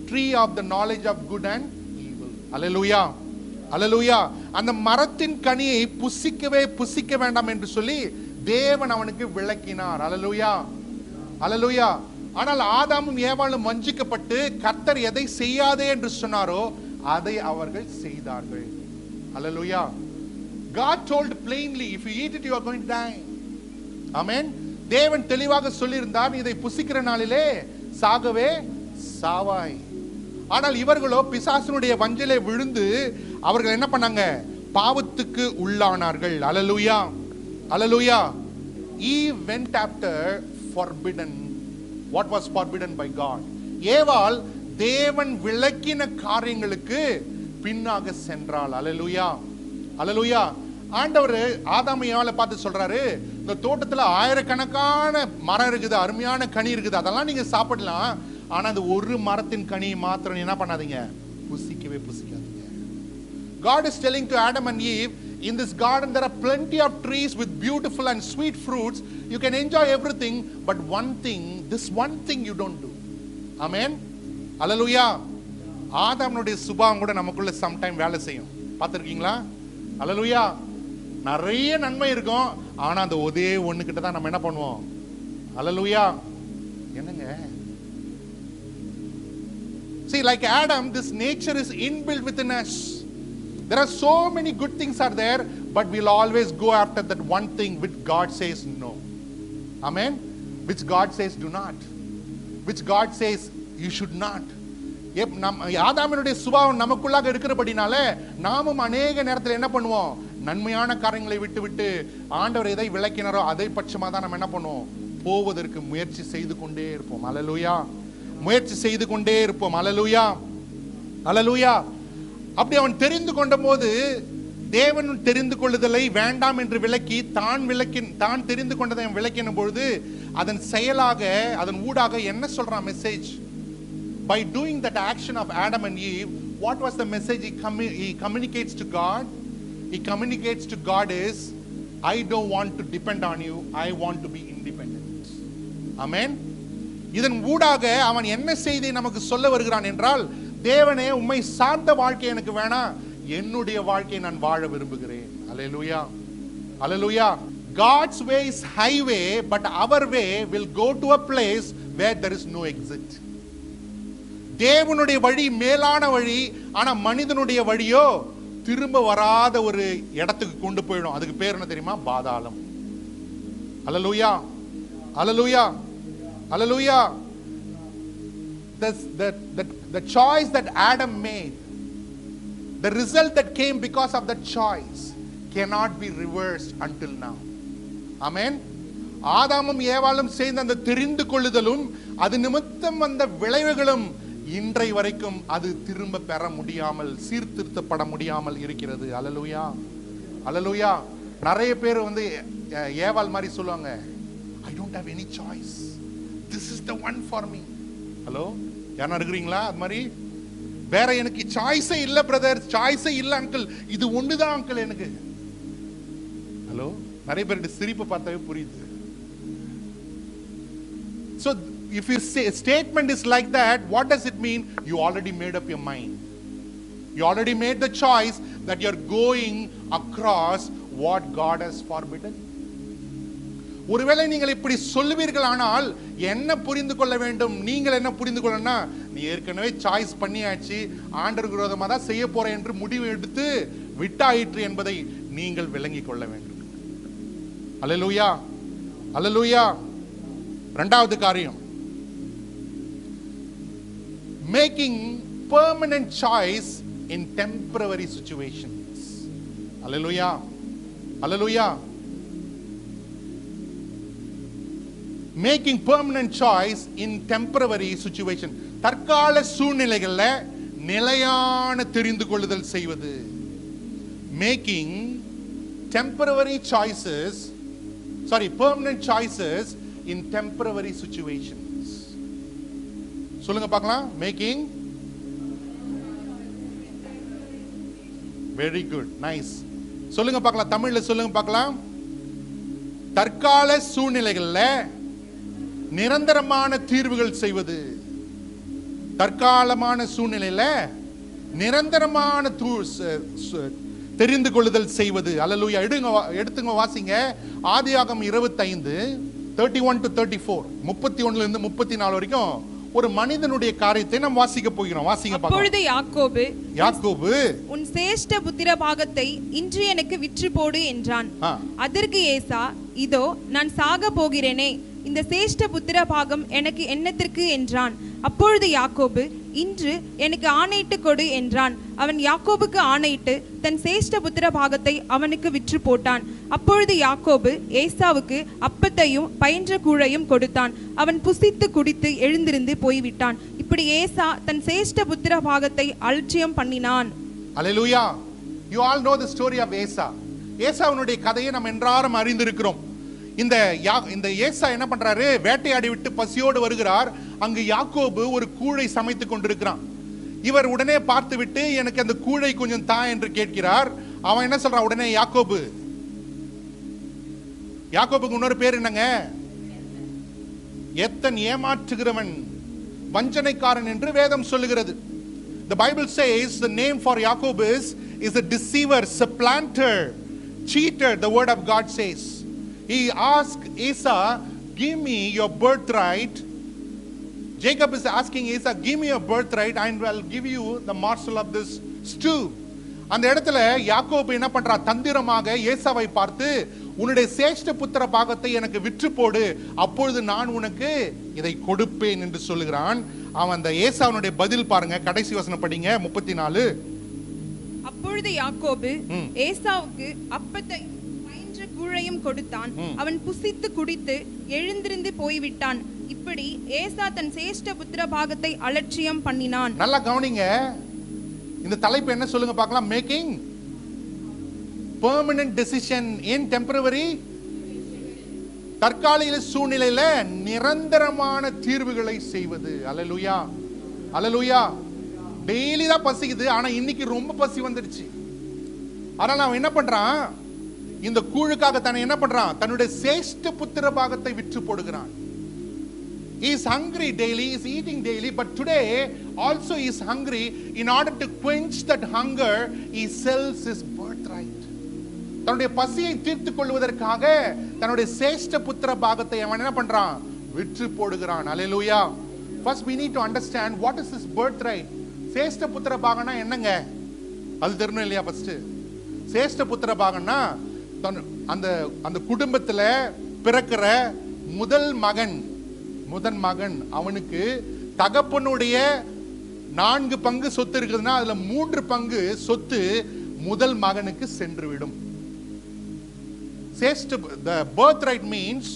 tree of the knowledge of good and evil. Hallelujah. Hallelujah. அந்த மரத்தின் கனியை புசிக்க வேண்டாம் என்று சொல்லி தேவன் அவனுக்கு விளக்கினார். Hallelujah. Hallelujah. ஆனால் ஆதாமும் ஏவாளும் வஞ்சிக்கப்பட்டு கர்த்தர் எதை செய்யாதே என்று சொன்னாரோ அதை அவர்கள் செய்தார்கள். Hallelujah. God told plainly, if you eat it, you are going to die. Amen. தேவன் தெளிவாக சொல்லியிருந்தார், இதை புசிக்கிற நாளிலே சாகவே சாவாய். ஆனால் இவர்களோ பிசாசனுடைய வஞ்சலை விழுந்து அவர்கள் என்ன பண்ணாங்க? பாவத்துக்கு உள்ளானார்கள். Hallelujah. Hallelujah. Eve went after forbidden. What was forbidden by God? ஏவாள் தேவன் விளக்கின காரியங்களுக்கு பின்னாக சென்றாள். Hallelujah. Hallelujah. ஆண்டவர் ஆதாம் ஏவாளை பார்த்து சொல்றாரு, இந்த தோட்டத்துல ஆயிரக்கணக்கான மரம் இருக்குது, அருமையான கனி இருக்குது, அதெல்லாம் நீங்க சாப்பிடலாம். ஆனா அந்த ஒரு மரத்தின் கனி மாத்திரம் என்ன பண்ணாதீங்க? புசிக்காதீங்க. God is telling to Adam and Eve, in this garden there are plenty of trees with beautiful and sweet fruits. You can enjoy everything, but this one thing you don't do. Amen. Hallelujah. ஆதாம்னுடைய சுபாவம் கூட நமக்குள்ள sometime வேலை செய்யும். பார்த்திருக்கீங்களா? Hallelujah. நிறைய நன்மை இருக்கும், ஆனா அந்த ஒரே ஒண்ணு கிட்ட தான் நம்ம என்ன பண்ணுவோம்? Hallelujah. என்னங்க? See, like Adam, this nature is inbuilt within us. There are so many good things are there, but we'll always go after that one thing which God says no. Amen. Which God says do not. Which God says you should not. ஆதாமினுடைய சுபாவம் நமக்குள்ளாக இருக்கிறபடினால நாமும் அநேக நேரத்தில் என்ன பண்ணுவோம்? நன்மையான காரியங்களை விட்டு ஆண்டவர் எதை விளக்கினாரோ அதை பட்சமா தான் நம்ம என்ன பண்ணுவோம்? போவதற்கு முயற்சி செய்து கொண்டே இருப்போம். அல்லேலூயா. முயற்சி செய்து கொண்டே இருப்போம். அல்லேலூயா. அல்லேலூயா. அப்படி அவன் தெரிந்து கொண்ட போது தேவன் தெரிந்து கொள்ளுதலை வேண்டாம் என்று விளக்கி தான் தெரிந்து கொண்டதை விளக்கின பொழுது அதன் செயலாக அதன் ஊடாக என்ன சொல்றான் message? By doing that action of Adam and Eve, what was the message he communicates to God? He communicates to God is, I don't want to depend on you, I want to be independent. Amen. இதன் ஊடாக அவன் என்ன செய்தி நமக்கு சொல்ல வருகிறான் என்றால், தேவனே உம்மை சார்ந்த வாழ்க்கை எனக்கு வேணாம், என்னுடைய வாழ்க்கையை நான் வாழ விரும்புகிறேன். Hallelujah. Hallelujah. God's way is highway, but our way will go to a place where there is no exit. தேவனுடைய வழி மேலான வழி, ஆனா மனிதனுடைய வழியோ திரும்ப வராத ஒரு இடத்துக்கு கொண்டு போயிடும். அதுக்கு பேர் என்ன தெரியுமா? பாதாளம். அல்லேலூயா. அல்லேலூயா. அல்லேலூயா. The choice that Adam made, the result that came because of that choice cannot be reversed until now. Amen. ஆதாமும் ஏவாளும் சேர்ந்த அந்த தெரிந்து கொள்ளுதலும் அது நிமித்தம் வந்த விளைவுகளும் இன்றை வரைக்கும் அது திரும்ப பெற முடியாமல், சீர்திருத்தப்பட முடியாமல் இருக்கிறது. அல்லேலூயா. அல்லேலூயா. நிறைய பேர் ஏவாள் மாதிரி சொல்லுவாங்க, I don't have any choice, this is the one for me. Hello, யாரா இருக்கிறீங்களா? அது மாதிரி வேற எனக்கு சாய்ஸே இல்ல பிரதர், சாய்ஸே இல்ல அங்கிள், இது ஒண்ணுதான் அங்கிள் எனக்கு. ஹலோ, நிறைய பேருடைய சிரிப்பு பார்த்தாவே புரியுது. So if your statement is like that, what does it mean? You already made up your mind. You already made the choice that you're going across what God has forbidden. ஒருவேளை நீங்கள் இப்படி சொல்லுவீர்கள், ஆனால் என்ன புரிந்து கொள்ள வேண்டும்? நீங்கள் என்ன புரிந்து கொள்ளனா, நீ ஏற்கனவே சாய்ஸ் பண்ணியாச்சு, ஆண்டவர் விரோதமாக தான் செய்ய போறேன் என்று முடிவு எடுத்து விட்டாயிற்று என்பதை நீங்கள் விளங்கிக் கொள்ள வேண்டும். அல்லேலூயா. அல்லேலூயா. இரண்டாவது காரியம், making permanent choice in temporary situations. Hallelujah. Hallelujah. Making permanent choice in temporary situation. தற்கால சூழ்நிலைகள்ல நிலையான தெரிந்து கொள்ளுதல் செய்வது. Making temporary choices, permanent choices in temporary situations. சொல்லுங்க பார்க்கலாம். Making, very good, nice. சொல்லுங்க பார்க்கலாம், தமிழ்ல சொல்லுங்க பார்க்கலாம். தற்கால சூழ்நிலைகள்ல நிரந்தரமான தீர்வுகள் செய்வது. தற்காலமான சூழ்நிலையில நிரந்தரமான தெரிந்து கொள்ளுதல் செய்வது. அல்லேலூயா. எடுத்துங்க வாசிங்க. ஆதியாகமம் 25 31 to 34, 31 இருந்து 34 வரைக்கும் ஒரு மனிதனுடைய காரியத்தை நாம் வாசிக்க போகிறோம். வாசிங்க பார்க்கலாம். அப்பொழுது யாக்கோபு உன் சேஷ்ட புத்திர பாகத்தை இன்று எனக்கு விற்று போடு என்றான். அதற்கு ஏசா, இதோ நான் சாக போகிறேனே, இந்த சேஷ்ட புத்திர பாகம் எனக்கு என்னத்திற்கு என்றான். அப்பொழுது யாக்கோபு, இன்று எனக்கு ஆணையிட்டு கொடு என்றான். அவன் யாக்கோபுக்கு ஆணையிட்டு தன் சேஷ்ட புத்திர பாகத்தை அவனுக்கு விற்று போட்டான். அப்பொழுது யாக்கோபு ஏசாவுக்கு அப்பத்தையும் பயின்ற கூழையும் கொடுத்தான். அவன் புசித்து குடித்து எழுந்திருந்து போய்விட்டான். இப்படி ஏசா தன் சேஷ்ட புத்திர பாகத்தை அலட்சியம் பண்ணினான். அல்லேலூயா. You all know the story of ஏசா. ஏசாவுடைய கதையை நாம் என்றாரும் அறிந்திருக்கிறோம். இந்த ஏசா என்ன பண்றாரு? வேட்டையாடி விட்டு பசியோடு வருகிறார். அங்கு யாக்கோபு ஒரு கூழை சமைத்து கொண்டிருக்கிறான். இவர் உடனே பார்த்து விட்டு, எனக்கு அந்த கூழை கொஞ்சம் தா என்று கேட்கிறார். அவன் என்ன சொல்றான் உடனே? யாக்கோபுக்கு இன்னொரு பேர் என்னங்க? எத்தன், ஏமாற்றுகிறவன், வஞ்சனைக்காரன் என்று வேதம் சொல்லுகிறது. The Bible says the name for Jacob is a deceiver, supplanter, cheater, the word of God says. He asked Esau, give me your birthright. Jacob is asking Esau, give me your birthright and I'll give you the morsel of this stew. அந்த இடத்துல யாக்கோபு என்ன பண்றான்? தந்திரமாக ஏசாவை பார்த்து, உன்னுடைய சேஷ்ட புத்திர பாகத்தை எனக்கு விற்று போடு, அப்பொழுது நான் உனக்கு இதை கொடுப்பேன் என்று சொல்லுகிறான். அவன் அந்த ஏசாவுடைய பதில் பாருங்க. கடைசி வசனம் படிங்க, 34. அப்பொழுது யாக்கோபு ஏசாவுக்கு அப்பத்தை கூழையும் கொடுத்தான். அவன் புசித்து குடித்து எழுந்திருந்து போய்விட்டான். இப்படி ஏசா தன் சேஷ்ட புத்திர பாகத்தை அலட்சியம் பண்ணினான். நல்லா கவனிங்க. இந்த தலைப்பு என்ன சொல்லுங்க பார்க்கலாம். மேக்கிங் பெர்மனன்ட் டெசிஷன் இன் டெம்பரரி. தற்காலிக சூழ்நிலையில நிரந்தரமான தீர்வுகளை செய்வது. அல்லேலூயா, அல்லேலூயா. டெய்லி தான் பசிக்குது, ஆனா இன்னைக்கு ரொம்ப பசி வந்துடுச்சு. அதனால அவன் என்ன பண்றான்? இந்த கூழுக்காக தன்னை என்ன பண்றான்? தன்னுடைய சேஷ்ட புத்திர பாகத்தை விற்று போடுகிறான். He is hungry daily, he is eating daily, but today also he is hungry. In order to quench that hunger, he sells his birthright. தன்னுடைய பசியை தீர்த்துக் கொள்வதற்காக தன்னுடைய சேஷ்ட புத்திர பாகத்தை அவன் என்ன பண்றான்? விற்று போடுகிறான். அல்லேலூயா. First we need to understand what is this birthright. சேஷ்ட புத்திர பாகம்னா என்னங்க? அது தெரியணும் இல்லையா? ஃபர்ஸ்ட் சேஷ்ட புத்திர பாகம்னா அந்த குடும்பத்துல பிறக்கிற முதல் மகன் அவனுக்கு தகப்பனுடைய 4 பங்கு சொத்து இருக்குதுன்னா அதுல 3 பங்கு சொத்து முதல் மகனுக்கு சென்றுவிடும். The birthright means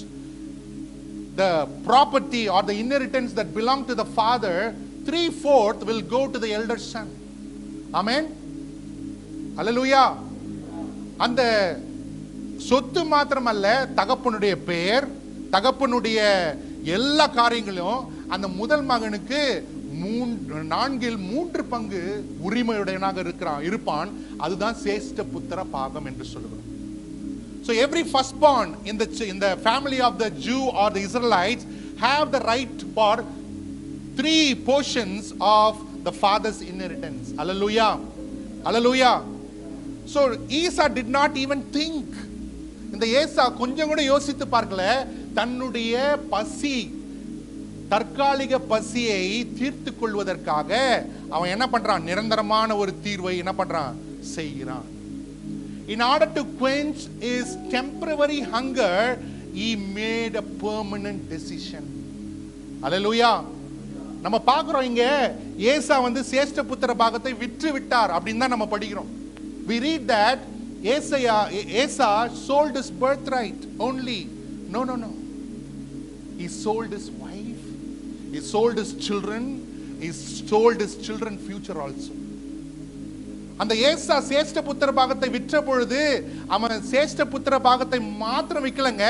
the property or the inheritance that belong to the father, 3/4 will go to the elder son. Amen. Hallelujah. அந்த சொத்து மாத்திரமல்ல, தகப்பனுடைய பெயர், தகப்பனுடைய எல்லா காரியங்களும் அந்த முதல் மகனுக்கு 4/3 பங்கு உரிமையுடையவனாக இருப்பான். அதுதான் சேஷ்ட புத்திர பாகம் என்று சொல்லுகிறோம். So every firstborn in the family of the Jew or the Israelites have the right for 3 portions of the father's inheritance. Hallelujah, hallelujah. So Esau did not even think. இந்த ஏசா கொஞ்சம் கூட யோசித்து பார்க்கல. தன்னுடைய பசி, தற்காலிக பசியை தீர்த்து கொள்வதற்காக அவன் என்ன பண்றான்? நிரந்தரமான ஒரு தீர்வை என்ன பண்றான்? செய்கிறான். In order to quench his temporary hunger, he made a permanent decision. Hallelujah. நம்ம பார்க்கிறோம் இங்க ஏசா சேஷ்ட புத்திர பாகத்தை விற்று விட்டார் அப்படின்னு தான் நம்ம படிக்கிறோம். We read that Esau sold his birthright only. No. He sold his wife. He sold his children. he sold his children future also. அந்த ஏசா சேஷ்ட புத்திர பாகத்தை விற்ற பொழுது அவன் சேஷ்ட புத்திர பாகத்தை மாத்திரம் விற்கலங்க,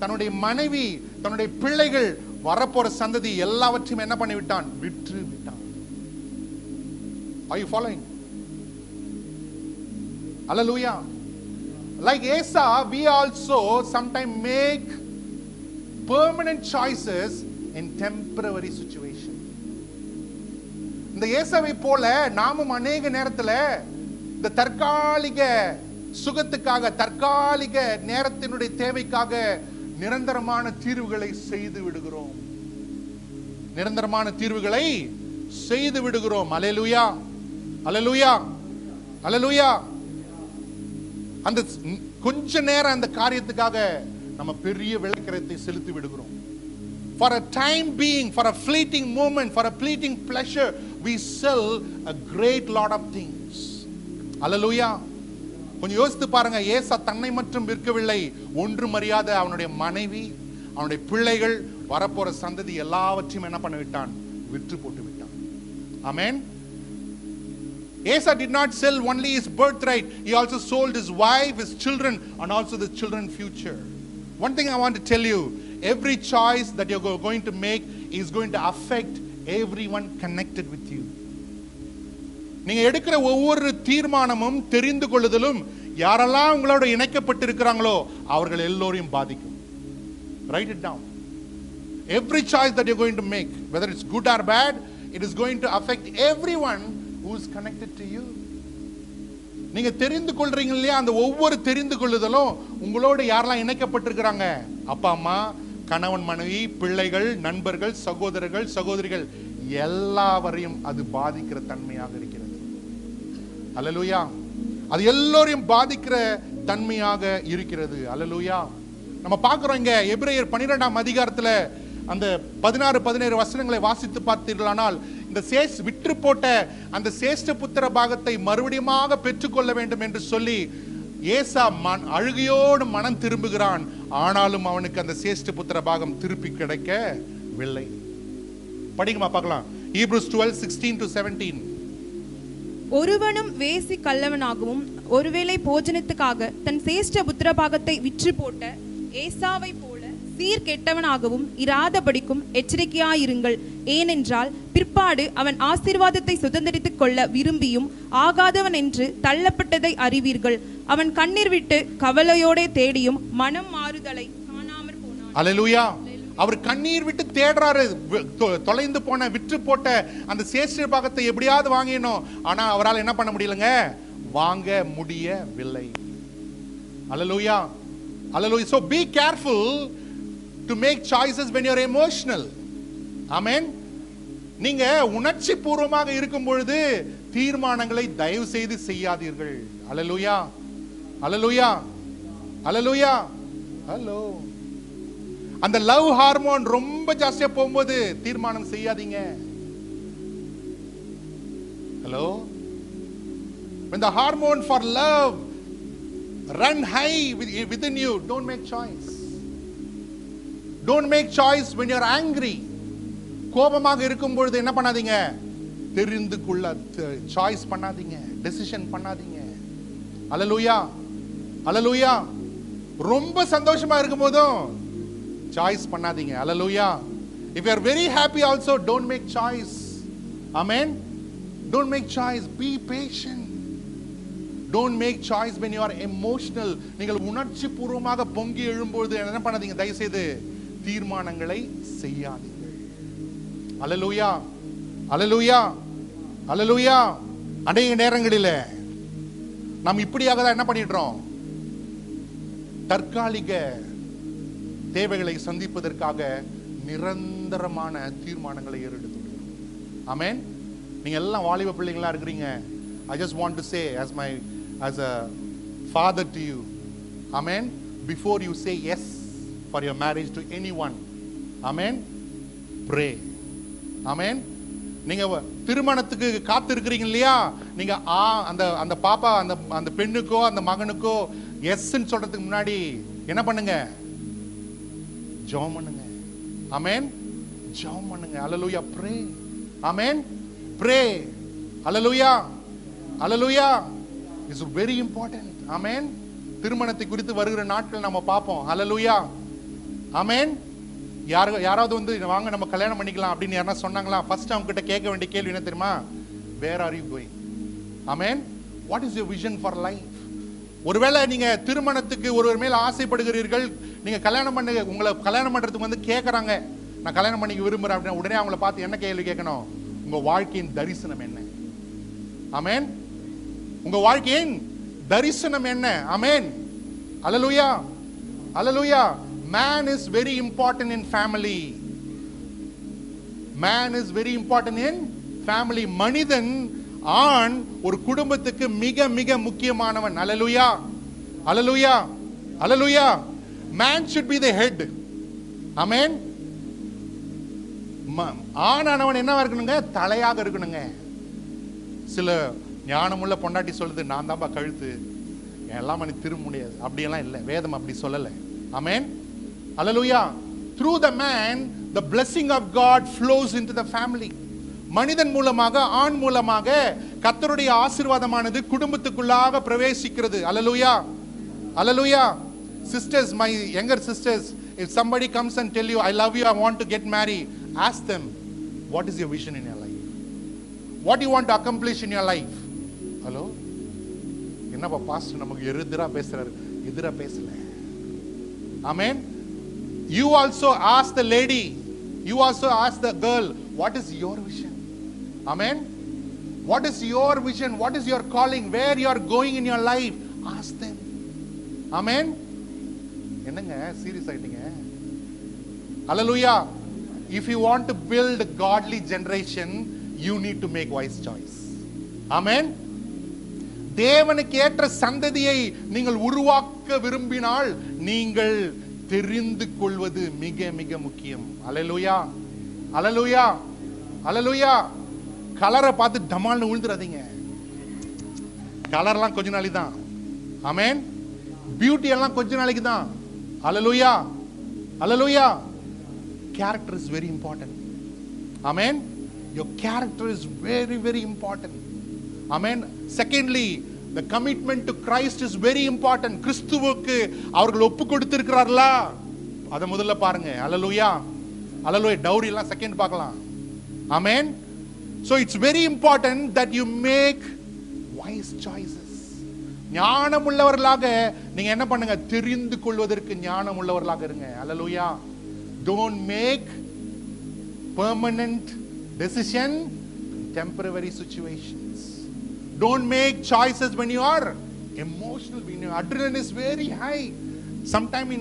தன்னுடைய மனைவி, தன்னுடைய பிள்ளைகள், வரப்போற சந்ததி எல்லாவற்றையும் என்ன பண்ணி விட்டான்? விற்று விட்டான். Are you following? Hallelujah. Like Asa, we also sometimes make permanent choices in temporary situation. இந்த ஏசாவை போல நாமும் அநேக நேரத்துல இந்த தற்காலிக சுகத்துக்காக, தற்காலிக நேரத்தினுடைய தேவைக்காக நிரந்தரமான தீர்வுகளை செய்து விடுகிறோம். நிரந்தரமான தீர்வுகளை செய்து விடுகிறோம். அல்லேலூயா, அல்லேலூயா, அல்லேலூயா. அந்த கொஞ்ச நேரம் அந்த காரியத்துக்காக நம்ம பெரிய விலைக்கரத்தை செலுத்தி விடுகிறோம். For a time being, for a fleeting moment, for a fleeting pleasure, we sell a great lot of things. Hallelujah. கொஞ்சம் யோசித்து பாருங்க, ஏசா தன்னை மட்டும் விற்கவில்லை, ஒன்றும் அறியாத அவனுடைய மனைவி, அவனுடைய பிள்ளைகள், வரப்போற சந்ததி எல்லாவற்றையும் என்ன பண்ண விட்டான்? விற்று போட்டு விட்டான். ஆமென். Asa did not sell only his birthright, he also sold his wife, his children, and also the children's future. One thing I want to tell you, every choice that you're going to make is going to affect everyone connected with you. நீங்க எடுக்கிற ஒவ்வொரு தீர்மானமும், தெரிந்து கொள்ளுதலும் யாரெல்லாம் உங்களோட இணைக்கப்பட்டு இருக்கிறாங்களோ அவர்கள் எல்லோரையும் பாதிக்கும். Write it down. Every choice that you're going to make, whether it's good or bad, it is going to affect everyone who is connected to you. நீங்க தெரிந்து கொள்றீங்க இல்லையா, அந்த ஒவ்வொரு தெரிந்து கொள்ளுதலும் உங்களோட யாரெல்லாம் இணைக்கப்பட்டிருக்கிறாங்க, அப்பா அம்மா, கணவன் மனைவி, பிள்ளைகள், நண்பர்கள், சகோதரர்கள், சகோதரிகள், எல்லாவரையும் அது பாதிக்கிற தன்மையாக இருக்கிறது. அல்லேலூயா. அது எல்லோரையும் பாதிக்கிற தன்மையாக இருக்கிறது. அல்லேலூயா. நம்ம பார்க்கிறோம் இங்க எபிரேயர் 12ஆம் அதிகாரத்துல அந்த 16-17 வசனங்களை வாசித்து பார்த்தீர்களானால், இந்த விற்று போட்ட அந்த சேஷ்ட புத்திர பாகத்தை மறுபடியுமாக பெற்றுக்கொள்ள வேண்டும் என்று சொல்லி ஏசா அழுகையோடு மனம் திரும்புகிறான். ஆனாலும் அவனுக்கு அந்த சேஷ்ட புத்திர பாகம் திருப்பி கிடைக்கவில்லை. படிங்கம்மா பார்க்கலாம். Hebrews 12:16-17. ஒருவனும் வேசி கள்ளவனாகவும் ஒருவேளை போஜனத்துக்காக தன் சேஷ்ட புத்திர பாகத்தை விற்று போட்ட ஏசாவை போல சீர் கெட்டவனாகவும் இராதபடிக்கும் எச்சரிக்கையாயிருங்கள். ஏனென்றால் பிற்பாடு அவன் ஆசீர்வாதத்தை சுதந்தரித்துக் கொள்ள விரும்பியும் ஆகாதவன் என்று தள்ளப்பட்டதை அறிவீர்கள். அவன் கண்ணீர் விட்டு கவலையோட தேடியும் மனம் மாறுதலை காணாமற் போனான். அல்லேலூயா. அவர் கண்ணீர் விட்டு தேடுறாரு. தொலைந்து போன, விற்று போட்ட அந்த சேஷ்ட பாகத்தை எப்படியாவது வாங்கினோம். ஆனா அவரால் என்ன பண்ண முடியலங்க? வாங்க முடியவில்லை. அல்லேலூயா, அல்லேலூயா. So be careful to make choices when you're emotional. Amen. நீங்க உணர்ச்சி பூர்வமாக இருக்கும் பொழுது தீர்மானங்களை தயவு செய்து செய்யாதீர்கள். அல்லேலூயா, அல்லேலூயா, அல்லேலூயா. ஹலோ. அந்த லவ் ஹார்மோன் ரொம்ப ஜாஸ்தியா போகும்போது தீர்மானம் செய்யாதீங்க. Hello. When the hormone for love run high within you, don't make choice. Don't make choice when you're angry. கோபமாக இருக்கும் பொழுது என்ன பண்ணாதீங்க? தெரிந்து கொள்ள சாய்ஸ் பண்ணாதீங்க, டெசிஷன் பண்ணாதீங்க. அல்லேலூயா, அல்லேலூயா. ரொம்ப சந்தோஷமா இருக்கும் போதும் சாய்ஸ் பண்ணாதீங்க. அல்லேலூயா. If you are very happy also, don't make choice. Amen. Don't make choice. Be patient. Don't make choice when you are emotional. நீங்கள் உணர்ச்சி பூர்வமாக பொங்கி எழும்போது என்ன பண்ணாதீங்க? தயவு செய்து தீர்மானங்களை செய்யாதீர்கள். அல்லேலூயா, அல்லேலூயா, அல்லேலூயா. அநேக நேரங்களில் நாம் இப்படியாக தான் என்ன பண்ணிடுறோம்? தற்காலிக தேவைகளை சந்திப்பதற்காக நிரந்தரமான தீர்மானங்களை ஏறெடுத்துள்ளோம். ஆமென். நீங்க எல்லாம் வாலிப பிள்ளைங்களா இருக்கிறீங்க. I just want to say as a father to you, amen, before you say yes for your marriage to anyone, amen, pray. Amen. நீங்க திருமணத்துக்கு காத்து இருக்கிறீங்க இல்லையா, நீங்க அந்த பாப்பா அந்த பெண்ணுக்கோ அந்த மகனுக்கோ எஸ்ன்னு சொல்றதுக்கு முன்னாடி என்ன பண்ணுங்க? ஜெபம் பண்ணுங்க. ஆமென். ஜெபம் பண்ணுங்க. அல்லேலூயா. pray. Amen. Pray. Hallelujah. Hallelujah. It's very important. Amen. திருமணத்தை குறித்து வருகிற நாட்கள் நம்ம பார்ப்போம். Hallelujah. Amen. யாராவது வந்து வாங்க நம்ம கல்யாணம் பண்ணிக்கலாம் அப்படின்னு யாரா சொன்னாங்களா, ஃபர்ஸ்ட் அவங்க கிட்ட கேட்க வேண்டிய கேள்வி என்ன தெரியுமா? Where are you going? Amen. What is your vision for life? ஒருவேளை நீங்க திருமணத்துக்கு ஒருவர் மேல் ஆசைப்படுகிறீர்கள், நீங்க உங்களை கல்யாணம் பண்றதுக்கு வந்து கேட்கறாங்க, நான் கல்யாணம் பண்ணிக்க விரும்புறேன் அப்படின்னா உடனே அவங்கள பார்த்து என்ன கேள்வி கேட்கணும்? உங்க வாழ்க்கையின் தரிசனம் என்ன? ஆமென். உங்க வாழ்க்கையின் தரிசனம் என்ன? ஆமென். அல்லேலூயா. அல்லேலூயா. Man is very important in family. Man is very important in family. மனிதன், ஆண் ஒரு குடும்பத்துக்கு மிக மிக முக்கியமானவன். அல்லேலூயா. அல்லேலூயா. அல்லேலூயா. Man should be the head. ஆமென். ஆணானவன் என்னவா இருக்கணுங்க? தலையாக இருக்கணுங்க. சில ஞானமுள்ள பொண்டாட்டி சொல்லுது, நான் தான்பா கழுத்து, எல்லாம் மணி திரும்ப முடியாது. அப்படியெல்லாம் இல்லை, வேதம் அப்படி சொல்லலை. ஆமென். Hallelujah. Through the man, the blessing of God flows into the family. மனிதன் மூலமாக, ஆண் மூலமாக கர்த்தருடைய ஆசீர்வாதமானது குடும்பத்துக்குள்ளாக பிரவேசிக்கிறது. Hallelujah. Hallelujah. Sisters, my younger sisters, if somebody comes and tell you, I love you, I want to get married, ask them, what is your vision in your life? What do you want to accomplish in your life? Hello? என்னப்பா pastor நமக்கு எதிரா பேசுறாரு? எதிரா பேசல. Amen. You also ask the lady, you also ask the girl, what is your vision? Amen. What is your vision? What is your calling? Where you are going in your life? Ask them. Amen. என்னங்க serious ஆயிட்டீங்க? Hallelujah. If you want to build a godly generation, you need to make wise choice. Amen. தேவனுக்கு ஏற்ற சந்ததியை நீங்கள் உருவாக்க விரும்பினால் நீங்கள் தெரிந்து கொள்வது மிக மிக முக்கியம். அல்லேலூயா. அல்லேலூயா. அல்லேலூயா. கலரை பார்த்து டமால்னு விழுந்துடாதீங்க. கலர்லாம் கொஞ்ச நாளைக்கு தான். ஆமென். பியூட்டி எல்லாம் கொஞ்ச நாளைக்கு தான். அல்லேலூயா. அல்லேலூயா. Character is very important. Amen. Your character is very very important. Amen. Secondly, the commitment to Christ is very important. கிறிஸ்துவுக்கு அவர்கள் ஒப்பு கொடுத்திருக்கிறார்களா? அத முதல்ல பாருங்க. அல்லேலூயா. அல்லேலூயா. டவுரி எல்லாம் செகண்ட் பார்க்கலாம். Amen. So it's very important that you make wise choices. ஞானம் உள்ளவர்களாக நீங்க என்ன பண்ணுங்க? தெரிந்து கொள்வதற்கு ஞானம் உள்ளவர்களாக இருங்க. அல்லேலூயா. Don't make permanent decision in temporary situations. Don't make choices when you are emotional, when your adrenaline is very high. Sometime,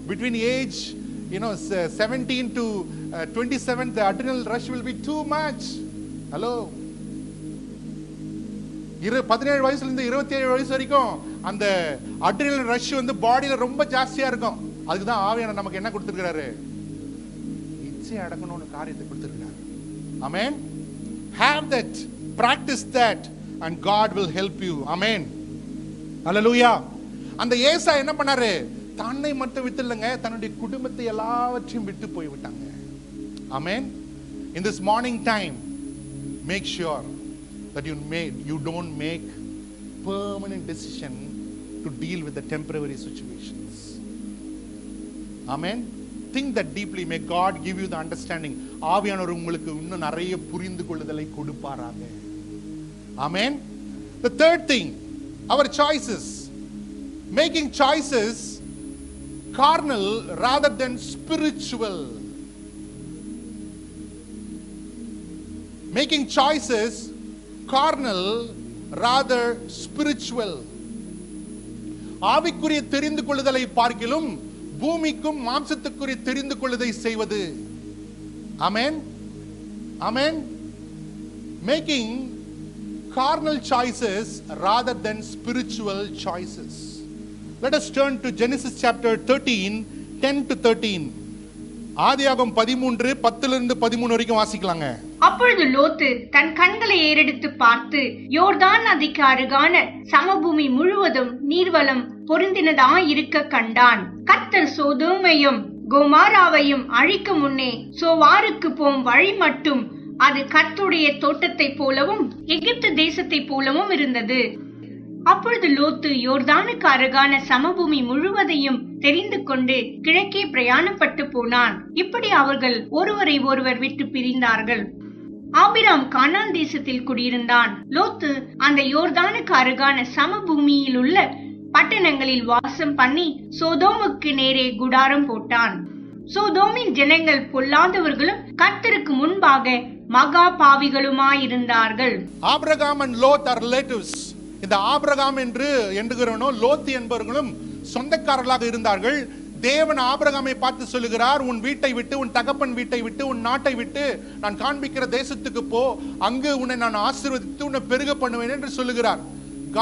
between age, 17 to 27, the adrenal rush will be too much. Hello. 17 வயசுல இருந்து 27 வயசு வரைக்கும் அந்த adrenal rush வந்து பாடியில ரொம்ப ஜாஸ்தியா இருக்கும். அதுக்கு தான் ஆவியானவர் நமக்கு என்ன கொடுத்திருக்காரு? இச்சை அடக்கணும்னு காரியத்தை கொடுத்திருக்காரு. ஆமென். Have that, practice that, and God will help you. Amen. Hallelujah. அந்த ஏசா என்ன பண்ணாரு? தன்னை மட்டும் விட்டு இல்லங்க, தன்னுடைய குடும்பத்தை எல்லாவற்றையும் விட்டு போய் விட்டாங்க. Amen. In this morning time, make sure that you don't make permanent decision to deal with the temporary situations. Amen. Think that deeply. May God give you the understanding. ஆவியானவர் உங்களுக்கு இன்னும் நிறைய புரிந்து கொள்ளுதலை கொடுப்பாராக. Amen. The third thing, our choices. Making choices carnal rather than spiritual. Making choices carnal rather spiritual. ஆவிக்குரிய தெரிந்து கொள்ளுதலை பார்க்கிலும் பூமிக்கும் மாம்சத்துக்குரிய தெரிந்து கொள்ளுதை செய்வது. Amen. Amen. Making carnal choices rather than spiritual choices. Let us turn to Genesis chapter 13, 10 to 13. ஆதியாகமம் 13 10 இருந்து 13 வரைக்கும் வாசிக்கலாங்க. அப்பொழுது லோத்து தன் கண்களை ஏறெடுத்து பார்த்து யோர்தான் நதிக்கு அருகான சமபூமி முழுவதும் நீர்வளம் பொருந்தினதாயிருக்க கண்டான். கர்த்தர் சோதோமையும் கோமாராவையும் அழிக்க முன்னே சோவாருக்கு போம் வழி மட்டும் அது கர்த்தருடைய தோட்டத்தை போலவும் எகிப்து தேசத்தை போலவும் இருந்தது. அப்பொழுது லோத்து யோர்தானுக்கு அருகான சமபூமி முழுவதையும் தெரிந்து கொண்டு கிழக்கே பிரயாணப்பட்டு போனான். இப்படி அவர்கள் ஒருவரை ஒருவர் விட்டு பிரிந்தார்கள். ஆபிராம் கானான் தேசத்தில் குடியிருந்தான். லோத்து அந்த யோர்தானுக்கு அருகான சமபூமியில் உள்ள பட்டணங்களில் வாசம் பண்ணி சோதோமுக்கு நேரே குடாரம் போட்டான். சோதோமின் ஜனங்கள் பொல்லாதவர்களும் கர்த்தருக்கு முன்பாக மகா பாவிகளுமாயிருந்தார்கள். Abraham and Lot are relatives. இந்த ஆபிரகாம் என்று என்கிறவனோ லோத் என்பவர்களும் சொந்தக்காரர்களாக இருந்தார்கள். தேவன் ஆபிரகாமை பார்த்து சொல்லுகிறார், உன் வீட்டை விட்டு, உன் தகப்பன் வீட்டை விட்டு, உன் நாட்டை விட்டு நான் காண்பிக்கிற தேசத்துக்கு போ, அங்கு உன்னை நான் ஆசீர்வதித்து உன்னை பெருக பண்ணுவேன் என்று சொல்லுகிறார்.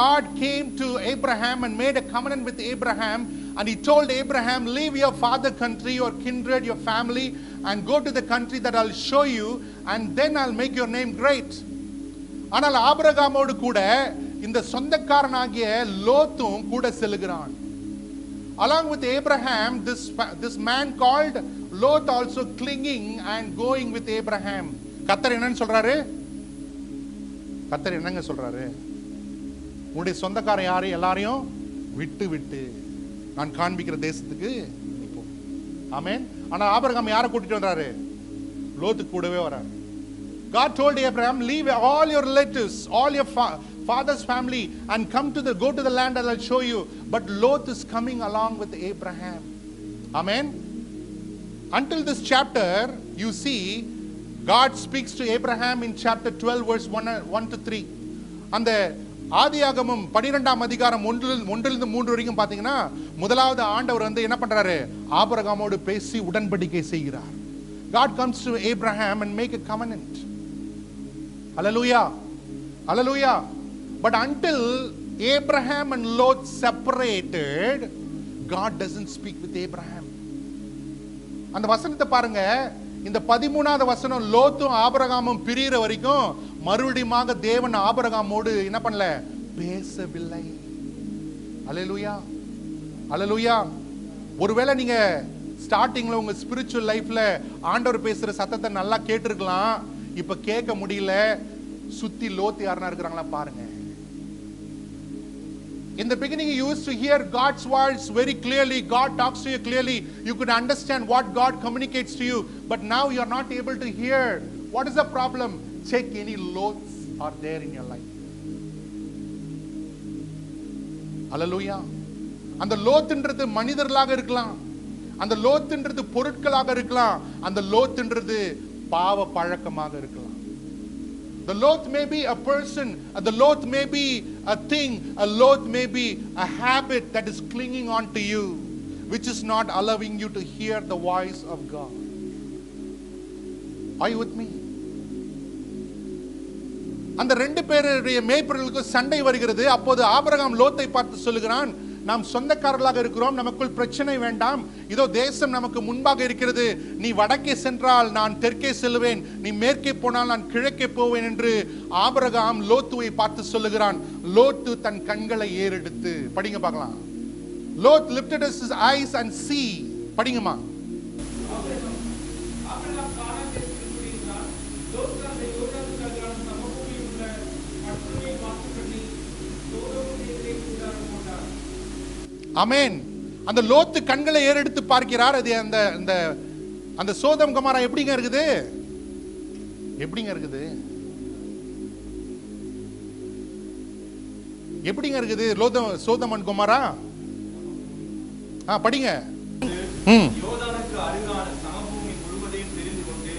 God came to Abraham and made a covenant with Abraham, and he told Abraham, leave your father country, your kindred, your family, and go to the country that I'll show you, and then I'll make your name great. ஆனால் ஆபிரகாமோடு கூட இந்த சொந்தக்காரனாகிய லோத்தும் கூட செல்கிறான். Along with Abraham, this man called Lot also clinging and going with Abraham. கர்த்தர் என்னன்னு சொல்றாரு? கர்த்தர் என்னங்க சொல்றாரு? உன்னுடைய சொந்தக்காரன் யாரு? எல்லாரையும் விட்டு விட்டு நான் காண்பிக்கிற தேசத்துக்கு நீ போ. ஆமென். ஆனா ஆபிரகாம் யாரை கூட்டிட்டு வந்தாரு? லோத்து கூடவே வராரு. God told Abraham, leave all your relatives, all your father's family, and go to the land that I'll show you. But Lot is coming along with Abraham. Amen. Until this chapter, you see, God speaks to Abraham in chapter 12, verse 1 to 3. அந்த ஆதியாகமம் 12ஆம் அதிகாரம் 1 3 வரைக்கும் பாத்தீங்கன்னா, முதலாவது ஆண்டவர் வந்து என்ன பண்றாரு? ஆபிரகாமோடு பேசி உடன்படிக்கை செய்கிறார். God comes to Abraham and make a covenant. Hallelujah. Hallelujah. But until Abraham and Lot separated, God doesn't speak with Abraham. அந்த வசனத்தை பாருங்க. இந்த 13வது வசனம், லோத்தும் ஆபிரகாமும் பிரிகிற வரைக்கும் மறுபடியுமாக தேவன் ஆபிரகாமோடு என்ன பண்ணல? பேசவில்லை. அல்லேலூயா. அல்லேலூயா. ஒருவேளை நீங்க ஸ்டார்டிங்ல உங்க ஸ்பிரிச்சுவல் லைஃப்ல ஆண்டவர் பேசுற சத்தத்தை நல்லா கேட்டிருக்கலாம். இப்ப கேட்க முடியல. சுத்தி லோத்து யாருன்னா இருக்கிறாங்களா பாருங்க. In the beginning you used to hear God's words very clearly. God talks to you clearly. You could understand what God communicates to you. But now you are not able to hear. What is the problem? Check any Lots are there in your life. Hallelujah. அந்த லோத்ன்றது மனிதர்களாக இருக்கலாம். அந்த லோத்ன்றது பொருட்களாக இருக்கலாம். அந்த லோத்ன்றது பாவ பழக்கமாக இருக்கலாம். The Lot may be a person, the Lot may be a thing, a Lot may be a habit that is clinging on to you, which is not allowing you to hear the voice of God. Are you with me? அந்த ரெண்டு பேருடைய மேய்ப்பர்களுக்கு சண்டை வருகிறது. அப்போது Abraham லோத்தை பார்த்து சொல்லுகிறான், நாம் சொந்தக்காரர்களாக இருக்கிறோம், நமக்குள் பிரச்சனை வேண்டாம். இதோ தேசம் நமக்கு முன்பாக இருக்கிறது. நீ வடக்கே சென்றால் நான் தெற்கே செல்வேன், நீ மேற்கே போனால் நான் கிழக்கே போவேன் என்று ஆபிரகாம் லோத்துவை பார்த்து சொல்லுகிறான். லோத்து தன் கண்களை ஏறெடுத்து, படிங்க பார்க்கலாம். Lot lifted his eyes and see. படிங்கம்மா. ஆமென். அந்த லோத்து கண்களை ஏறெடுத்து பார்க்கிறார். அது அந்த சோதம் கொமோரா எப்படிங்க இருக்குது? எப்படிங்க இருக்குது? எப்படிங்க இருக்குது சோதம் அண்ட் கொமோரா? படிங்க. யோர்தானுக்கு அருகான சமபூமி முழுவதையும் தெரிந்து கொண்டு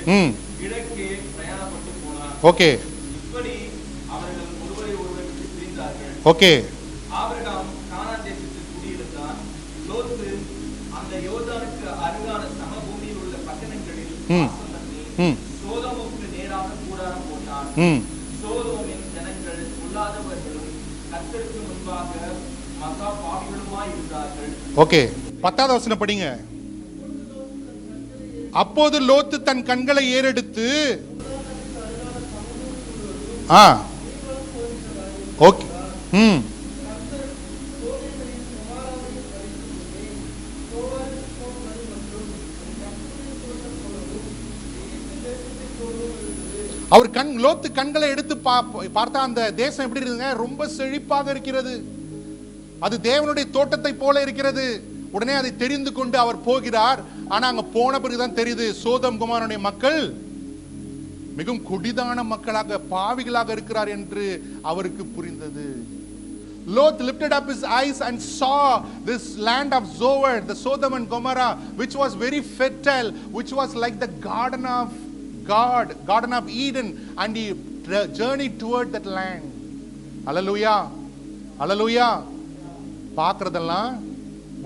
கிழக்கே பிரயாணப்பட்டு போனார். ஓகே. இப்படி அவர்கள் ஒருவரை ஒருவர் விட்டு பிரிந்தார்கள். ஓகே. ஆபிரகாம் கானான் தேசத்தில் குடியிருந்தான். லோத்து அந்த யோர்தானுக்கு அருகான சமபூமியில் உள்ள பட்டணங்களில் வாசம் பண்ணி சோதோமுக்கு நேராக கூடாரம் போட்டான். சோதோமின் ஜனங்கள் பொல்லாதவர்களும் கர்த்தருக்கு முன்பாக மகா பாவிகளுமாய் இருந்தார்கள். ஓகே. 10வது வசனம் படிங்க. அப்போது லோத்து தன் கண்களை ஏறெடுத்து ஓகே. அவர் லோத்து கண்களை எடுத்து பார்த்தா அந்த தேசம் எப்படி இருக்குங்க? ரொம்ப செழிப்பாக இருக்கிறது. அது தேவனுடைய தோட்டத்தை போல இருக்கிறது. உடனே அதை தெரிந்து கொண்டு அவர் போகிறார். ஆனா அங்க போன பிறகுதான் தெரியுது சோதம் குமாரனுடைய மக்கள் மிகவும் கொடிதான மக்களாக, பாவிகளாக இருக்கிறார் என்று அவருக்கு புரிந்தது. Lot lifted up his eyes and saw this land of Zoar, the Sodom and Gomorrah, which was very fertile, which was like the garden of God, garden of Eden, and he journeyed toward that land. Hallelujah, hallelujah. பார்க்கிறதெல்லாம்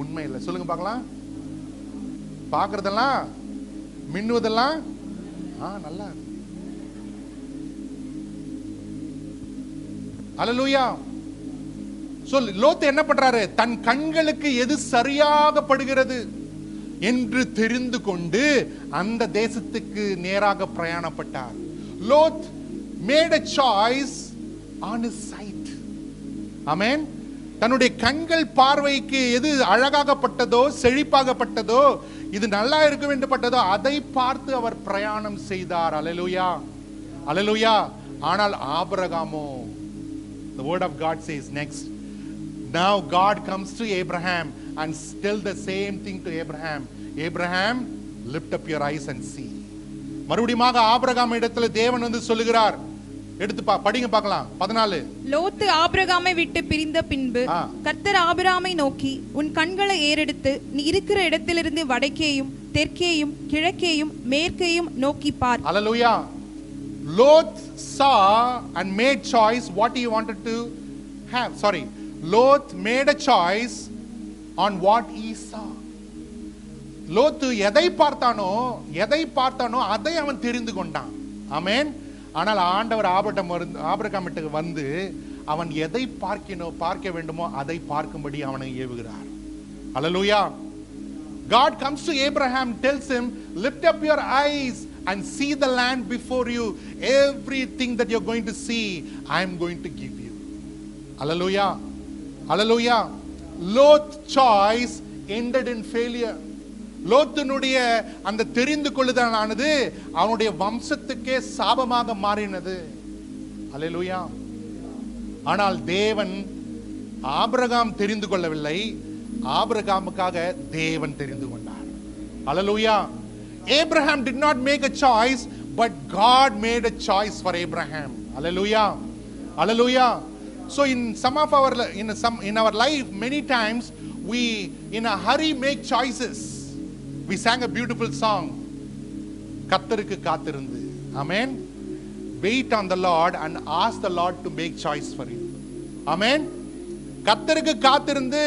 உண்மை இல்லை. சொல்லுங்க பார்க்கலாம். பார்க்கிறதெல்லாம் மின்னுவதெல்லாம் நல்லா. ஹல்லேலூயா. So லோத்து என்ன பண்றாரு? தன் கண்களுக்கு எது சரியாக படுகிறது என்று தெரிந்து கொண்டு அந்த தேசத்துக்கு நேராக பிரயாணப்பட்டார். Lot made a choice on his sight. ஆமென். தன்னுடைய கண்கள் பார்வைக்கு எது அழகாகப்பட்டதோ, செழிப்பாகப்பட்டதோ, இது நல்லா இருக்கும் என்று பட்டதோ அதை பார்த்து அவர் பிரயாணம் செய்தார். அல்லேலூயா, அல்லேலூயா. ஆனால் ஆபிரகாமோ, the word of God says next, now God comes to Abraham and still the same thing to Abraham. Abraham, lift up your eyes and see. மறுபடியும் ஆபிரகாம் இடத்துல தேவன் வந்து சொல்லுகிறார். எடுத்து படிங்க பார்க்கலாம். 14. லோத்து ஆபிரகாமை விட்டு பிரிந்த பின்பு கர்த்தர் ஆபிரகாமை நோக்கி, உன் கண்களை ஏறெடுத்து நீ இருக்கிற இடத்திலிருந்து வடக்கேயும் தெற்கேயும் கிழக்கேயும் மேற்கேயும் நோக்கி பார். Hallelujah. Lot saw and made choice what he wanted to have. Sorry. Lot made a choice on what he saw. லோத்து எதை பார்த்தானோ அதை அவன் தெரிந்து கொண்டான். ஆமென். ஆனால் ஆண்டவர் ஆபிரகாமிற்கு வந்து அவன் எதை பார்க்க வேண்டுமோ அதை பார்க்கும்படி அவனை ஏவுகிறார். Hallelujah. God comes to Abraham, tells him, lift up your eyes and see the land before you. Everything that you're going to see, I am going to give you. Hallelujah. Hallelujah. Lot's choice ended in failure. லோத்தினுடைய அந்த தெரிந்து கொள்ளுதலானது அவனுடைய வம்சத்துக்கே சாபமாக மாறினது. அல்லேலூயா. ஆனால் தேவன் Abraham தெரிந்து கொள்ளவில்லை, ஆபிரகாமுக்காக தேவன் தெரிந்து கொண்டார். அல்லேலூயா. Abraham did not make a choice, but God made a choice for Abraham. Hallelujah. Hallelujah. So in our life many times we in a hurry make choices. We sang a beautiful song, கர்த்தருக்கு காத்திருந்து. Amen. Wait on the Lord and ask the Lord to make choice for you. Amen. கர்த்தருக்கு காத்திருந்து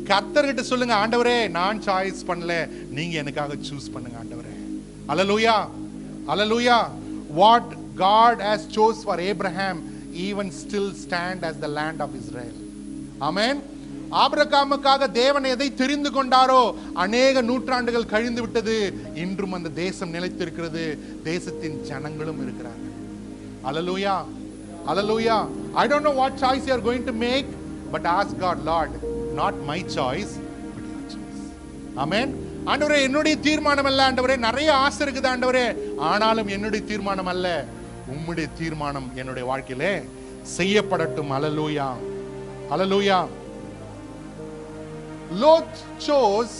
கர்த்தர்கிட்ட சொல்லுங்க, ஆண்டவரே நான் choice பண்ணல, நீங்க எனக்காக சூஸ் பண்ணுங்க ஆண்டவரே. Hallelujah. Hallelujah. What God has chose for Abraham even still stand as the land of Israel. Amen. ஆபிரகாமுக்காக தேவன் எதை தெரிந்து கொண்டாரோ அநேக நூற்றாண்டுகள் கழிந்து விட்டது, இன்றும் அந்த தேசம் நிலைத்திருக்கிறது, தேசத்தின் ஜனங்களும் இருக்கிறார்கள். Hallelujah. Hallelujah. I don't know what choice you are going to make, but ask God, Lord, not my choice but your choice. Amen. ஆண்டவரே என்னுடைய தீர்மானம் அல்ல ஆண்டவரே, நிறைய ஆசை இருக்குது ஆண்டவரே, ஆனாலும் என்னுடைய தீர்மானம் அல்ல, உம்முடைய தீர்மானம் என்னுடைய வாழ்க்கையிலே செய்யப்படட்டும். Hallelujah. Hallelujah. Lot chose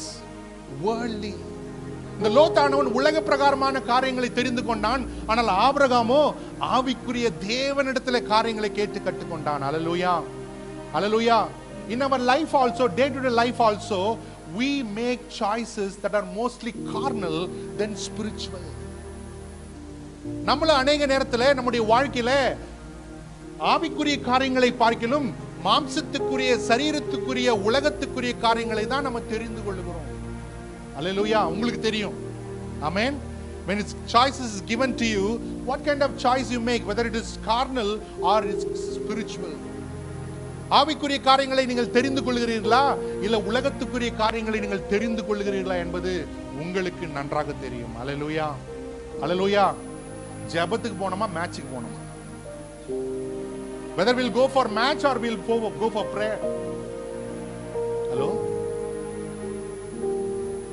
worldly. இந்த லோத்தானவன் உலக பிரகாரமான காரியங்களை தெரிந்து கொண்டான், ஆனால் ஆபிரகாமோ ஆவிக்குரிய தேவனிடத்திலே காரியங்களை கேட்டு கற்றுக்கொண்டான். Hallelujah. Hallelujah. In our life also, day to day life also, we make choices that are mostly carnal than spiritual. நம்மள அநேக நேரத்தில் நம்முடைய வாழ்க்கையில ஆவிக்குரிய காரியங்களை பார்க்கிலும் மாம்சத்துக்குரிய சரீரத்துக்குரிய உலகத்துக்குரிய காரியங்களை தான் நம்ம தெரிந்து கொள்ளுகிறோம். அல்லேலூயா. உங்களுக்கு தெரியும். ஆமென். When its choices is given to you, what kind of choice you make, whether it is carnal or it is spiritual. ஆவிக்குரிய காரியங்களை நீங்கள் தெரிந்து கொள்கிறீர்களா இல்ல உலகத்துக்குரிய காரியங்களை நீங்கள் தெரிந்து கொள்கிறீர்களா என்பது உங்களுக்கு நன்றாக தெரியும். அல்லேலூயா. அல்லேலூயா. ஜெபத்துக்கு போனோமா மேட்சுக்கு போனோமா? Whether we'll go for match or we'll go for prayer. Hello?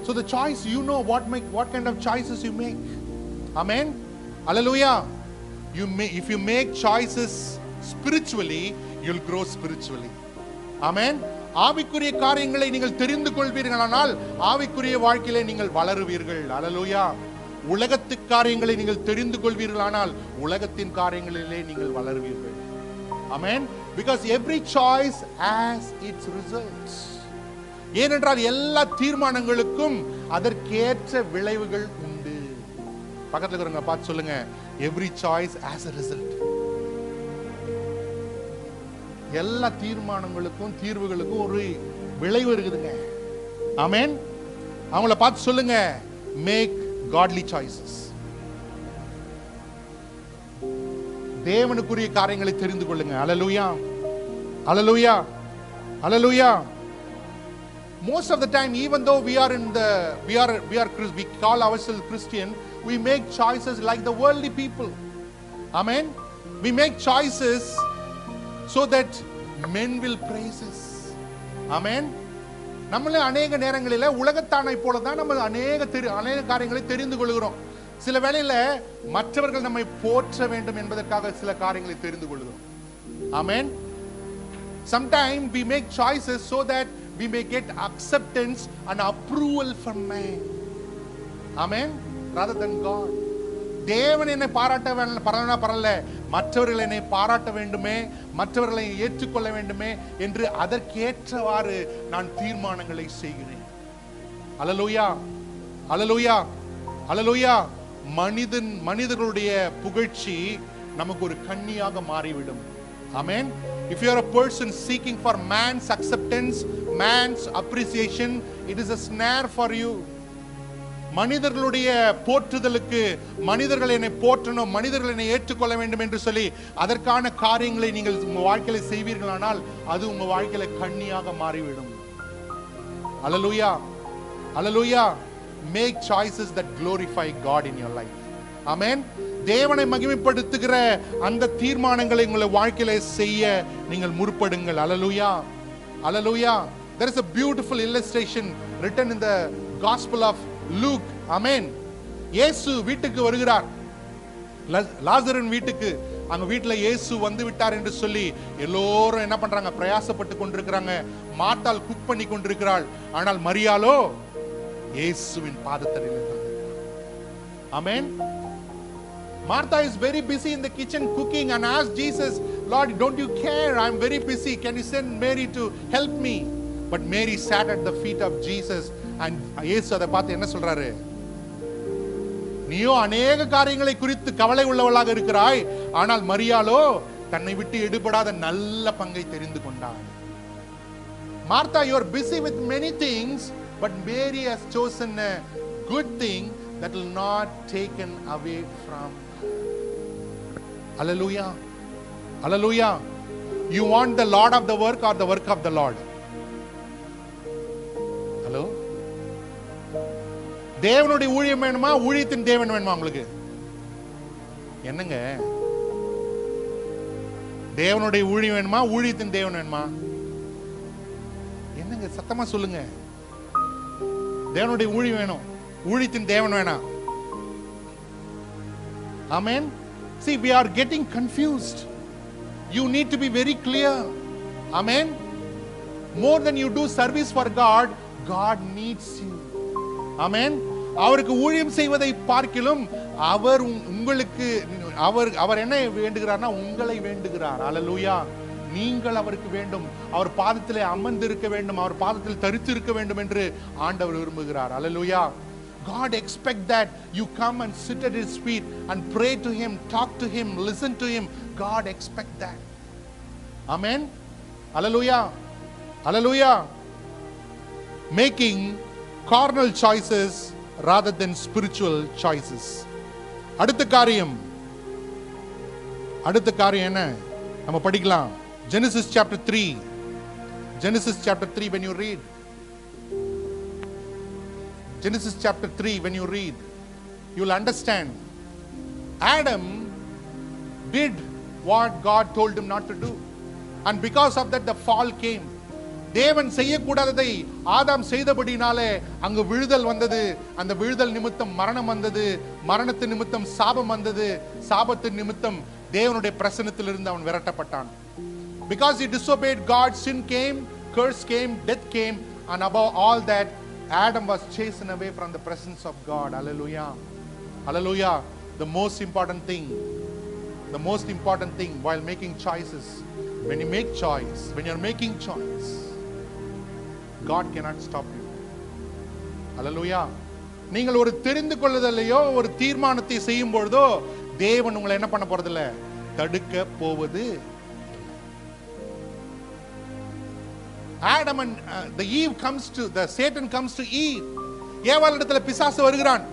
So the choice, you know what kind of choices you make. Amen. Hallelujah. if you make choices spiritually, you'll grow spiritually. Amen. ஆவிக்குரிய காரியங்களை நீங்கள் தெரிந்து கொள்வீர்களானால் ஆவிக்குரிய வாழ்க்கையிலே நீங்கள் வளருவீர்கள். அல்லேலூயா. உலகத்து காரியங்களை நீங்கள் தெரிந்து கொள்வீர்களானால் உலகத்தின் காரியங்களிலே நீங்கள் வளருவீர்கள். Amen. Because every choice has its results. ஏனென்றால் எல்லா தீர்மானங்களுக்கும் அதற்கேற்ற விளைவுகள் உண்டு. பக்கத்துல இருக்கிறவங்க பார்த்து சொல்லுங்க, every choice has a result. எல்லா தீர்மானங்களுக்கும் தீர்வுகளுக்கும் ஒரு விளைவு இருக்குதுங்க. ஆமென். அவங்கள பார்த்து சொல்லுங்க, make godly choices. தேவனுக்குரிய காரியங்களை தெரிந்து கொள்ளுங்க. அல்லேலூயா. அல்லேலூயா. அல்லேலூயா. Most of the time, even though we call ourselves Christian, we make choices like the worldly people. Amen. We make choices so that men will praise us. Amen. நம்மளே அநேக நேரங்களில் உலகத்தானை போல தான் நம்ம அநேக காரியங்களை தெரிந்து கொள்கிறோம். சில வேளையில மற்றவர்கள் நம்மை போற்ற வேண்டும் என்பதற்காக சில காரியங்களை தெரிந்து கொள்கிறோம். Amen. Sometimes we make choices so that we may get acceptance and approval from man. Amen. Rather than God. தேவன் என்னை பாராட்ட பரவாயில்ல, மற்றவர்கள் என்னை பாராட்ட வேண்டுமே, மற்றவர்களை ஏற்றுக்கொள்ள வேண்டுமே என்று அதற்கேற்றவாறு நான் தீர்மானங்களை செய்கிறேன். அல்லேலூயா. அல்லேலூயா. அல்லேலூயா. மனிதர்களுடைய புகழ்ச்சி நமக்கு ஒரு கண்ணியாக மாறிவிடும். Amen. If you are a person seeking for man's acceptance, man's appreciation, it is a snare for you. மனிதர்களுடைய போற்றுதலுக்கு, மனிதர்கள் என்னை போற்றணும், மனிதர்கள் என்னை ஏற்றுக்கொள்ள வேண்டும் என்று சொல்லி அதற்கான காரியங்களை நீங்கள் உங்க வாழ்க்கையில செய்வீர்களானால் அது உங்க வாழ்க்கையில கண்ணியாக மாறிவிடும். அல்லேலூயா. அல்லேலூயா. Make choices that glorify God in your life. Amen. தேவனை மகிமைப்படுத்துகிற அந்த தீர்மானங்களை உங்களை வாழ்க்கையில செய்ய நீங்கள் முற்படுங்கள். அல்லேலூயா. அல்லேலூயா. There is a beautiful illustration written in the Gospel of Luke. Amen. இயேசு வீட்டுக்கு வருகிறார். லாசரின் வீட்டுக்கு. அங்க வீட்டுல இயேசு வந்து விட்டார் என்று சொல்லி எல்லோரும் என்ன பண்றாங்க? பிரயாசப்பட்டு கொண்டிருக்கிறாங்க. மார்த்தாள் குக் பண்ணி கொண்டிருக்கிறாள். ஆனால் மரியாளோ இயேசுவின் பாதத்தடியில் இருக்கிறார். Amen. Martha is very busy in the kitchen cooking and asked Jesus, Lord, don't you care? I'm very busy. Can you send Mary to help me? But Mary sat at the feet of Jesus and இயேசு அதை பார்த்து என்ன சொல்றாரு? நீயோ அநேக காரியங்களை குறித்து கவலை உள்ளவளாக இருக்கிறாய், ஆனால் மரியாளோ தன்னை விட்டு எடுபடாத நல்ல பங்கை தெரிந்து கொண்டாள். Martha, you are busy with many things, but Mary has chosen a good thing that will not taken away from her. Hallelujah. Hallelujah. You want the Lord of the work or the work of the Lord? Hello? தேவனுடைய ஊழியம் வேணுமா, ஊழியத்தின் தேவன் வேணுமா உங்களுக்கு? என்னங்க, தேவனுடைய ஊழியம் வேணுமா, ஊழியத்தின் தேவன் வேணுமா? என்னங்க சத்தமா சொல்லுங்க. தேவனுடைய ஊழியம் வேணும், ஊழியத்தின் தேவன் வேணாம். Amen. See, we are getting confused. You need to be very clear. Amen. More than you do service for God, God needs you. Amen. அவருக்கு ஊழியம் செய்வதை பார்க்கிலும் அவர் உங்களுக்கு அவர் என்ன வேண்டுகிறார்னா உங்களை வேண்டுகிறார். அல்லேலூயா. நீங்கள் அவருக்கு வேண்டும், அவர் பாதத்திலே அமர்ந்து இருக்க வேண்டும், அவர் பாதத்தில் தரித்து இருக்க வேண்டும் என்று ஆண்டவர் விரும்புகிறார். அல்லேலூயா. God expects that you come and sit at his feet and pray to him, talk to him, listen to him. God expects that. Amen. Hallelujah. Hallelujah. Making carnal choices rather than spiritual choices. அடுத்த காரியம் என்ன நம்ம படிக்கலாம். Genesis chapter 3. Genesis chapter 3 when you read. Genesis chapter 3 when you read, you will understand. Adam did what God told him not to do. And because of that the fall came. தேவன் செய்யக்கூடாததை ஆதாம் செய்தபடினாலே அங்கு விழுதல் வந்தது. அந்த விழுதல் நிமித்தம் மரணம் வந்தது. மரணத்தின் நிமித்தம் சாபம் வந்தது. சாபத்தின் நிமித்தம் தேவனுடைய பிரசன்னத்திலிருந்து அவன் விரட்டப்பட்டான். Because he disobeyed God, sin came, curse came, death came, and above all that, Adam was chased away from the presence of God. Hallelujah. Hallelujah. The most important thing while making choices, when you make choice, when you're making choice, God cannot stop you. Hallelujah. நீங்கள் ஒரு தெரிந்து கொள்ளுதலையோ ஒரு தீர்மானத்தை செய்யும் பொழுதோ தேவன் உங்களை என்ன பண்ண போறதில்லை, தடுக்க போவது. Adam and Satan comes to Eve. ஏவாள் இடத்துல பிசாசு வருகிறான்,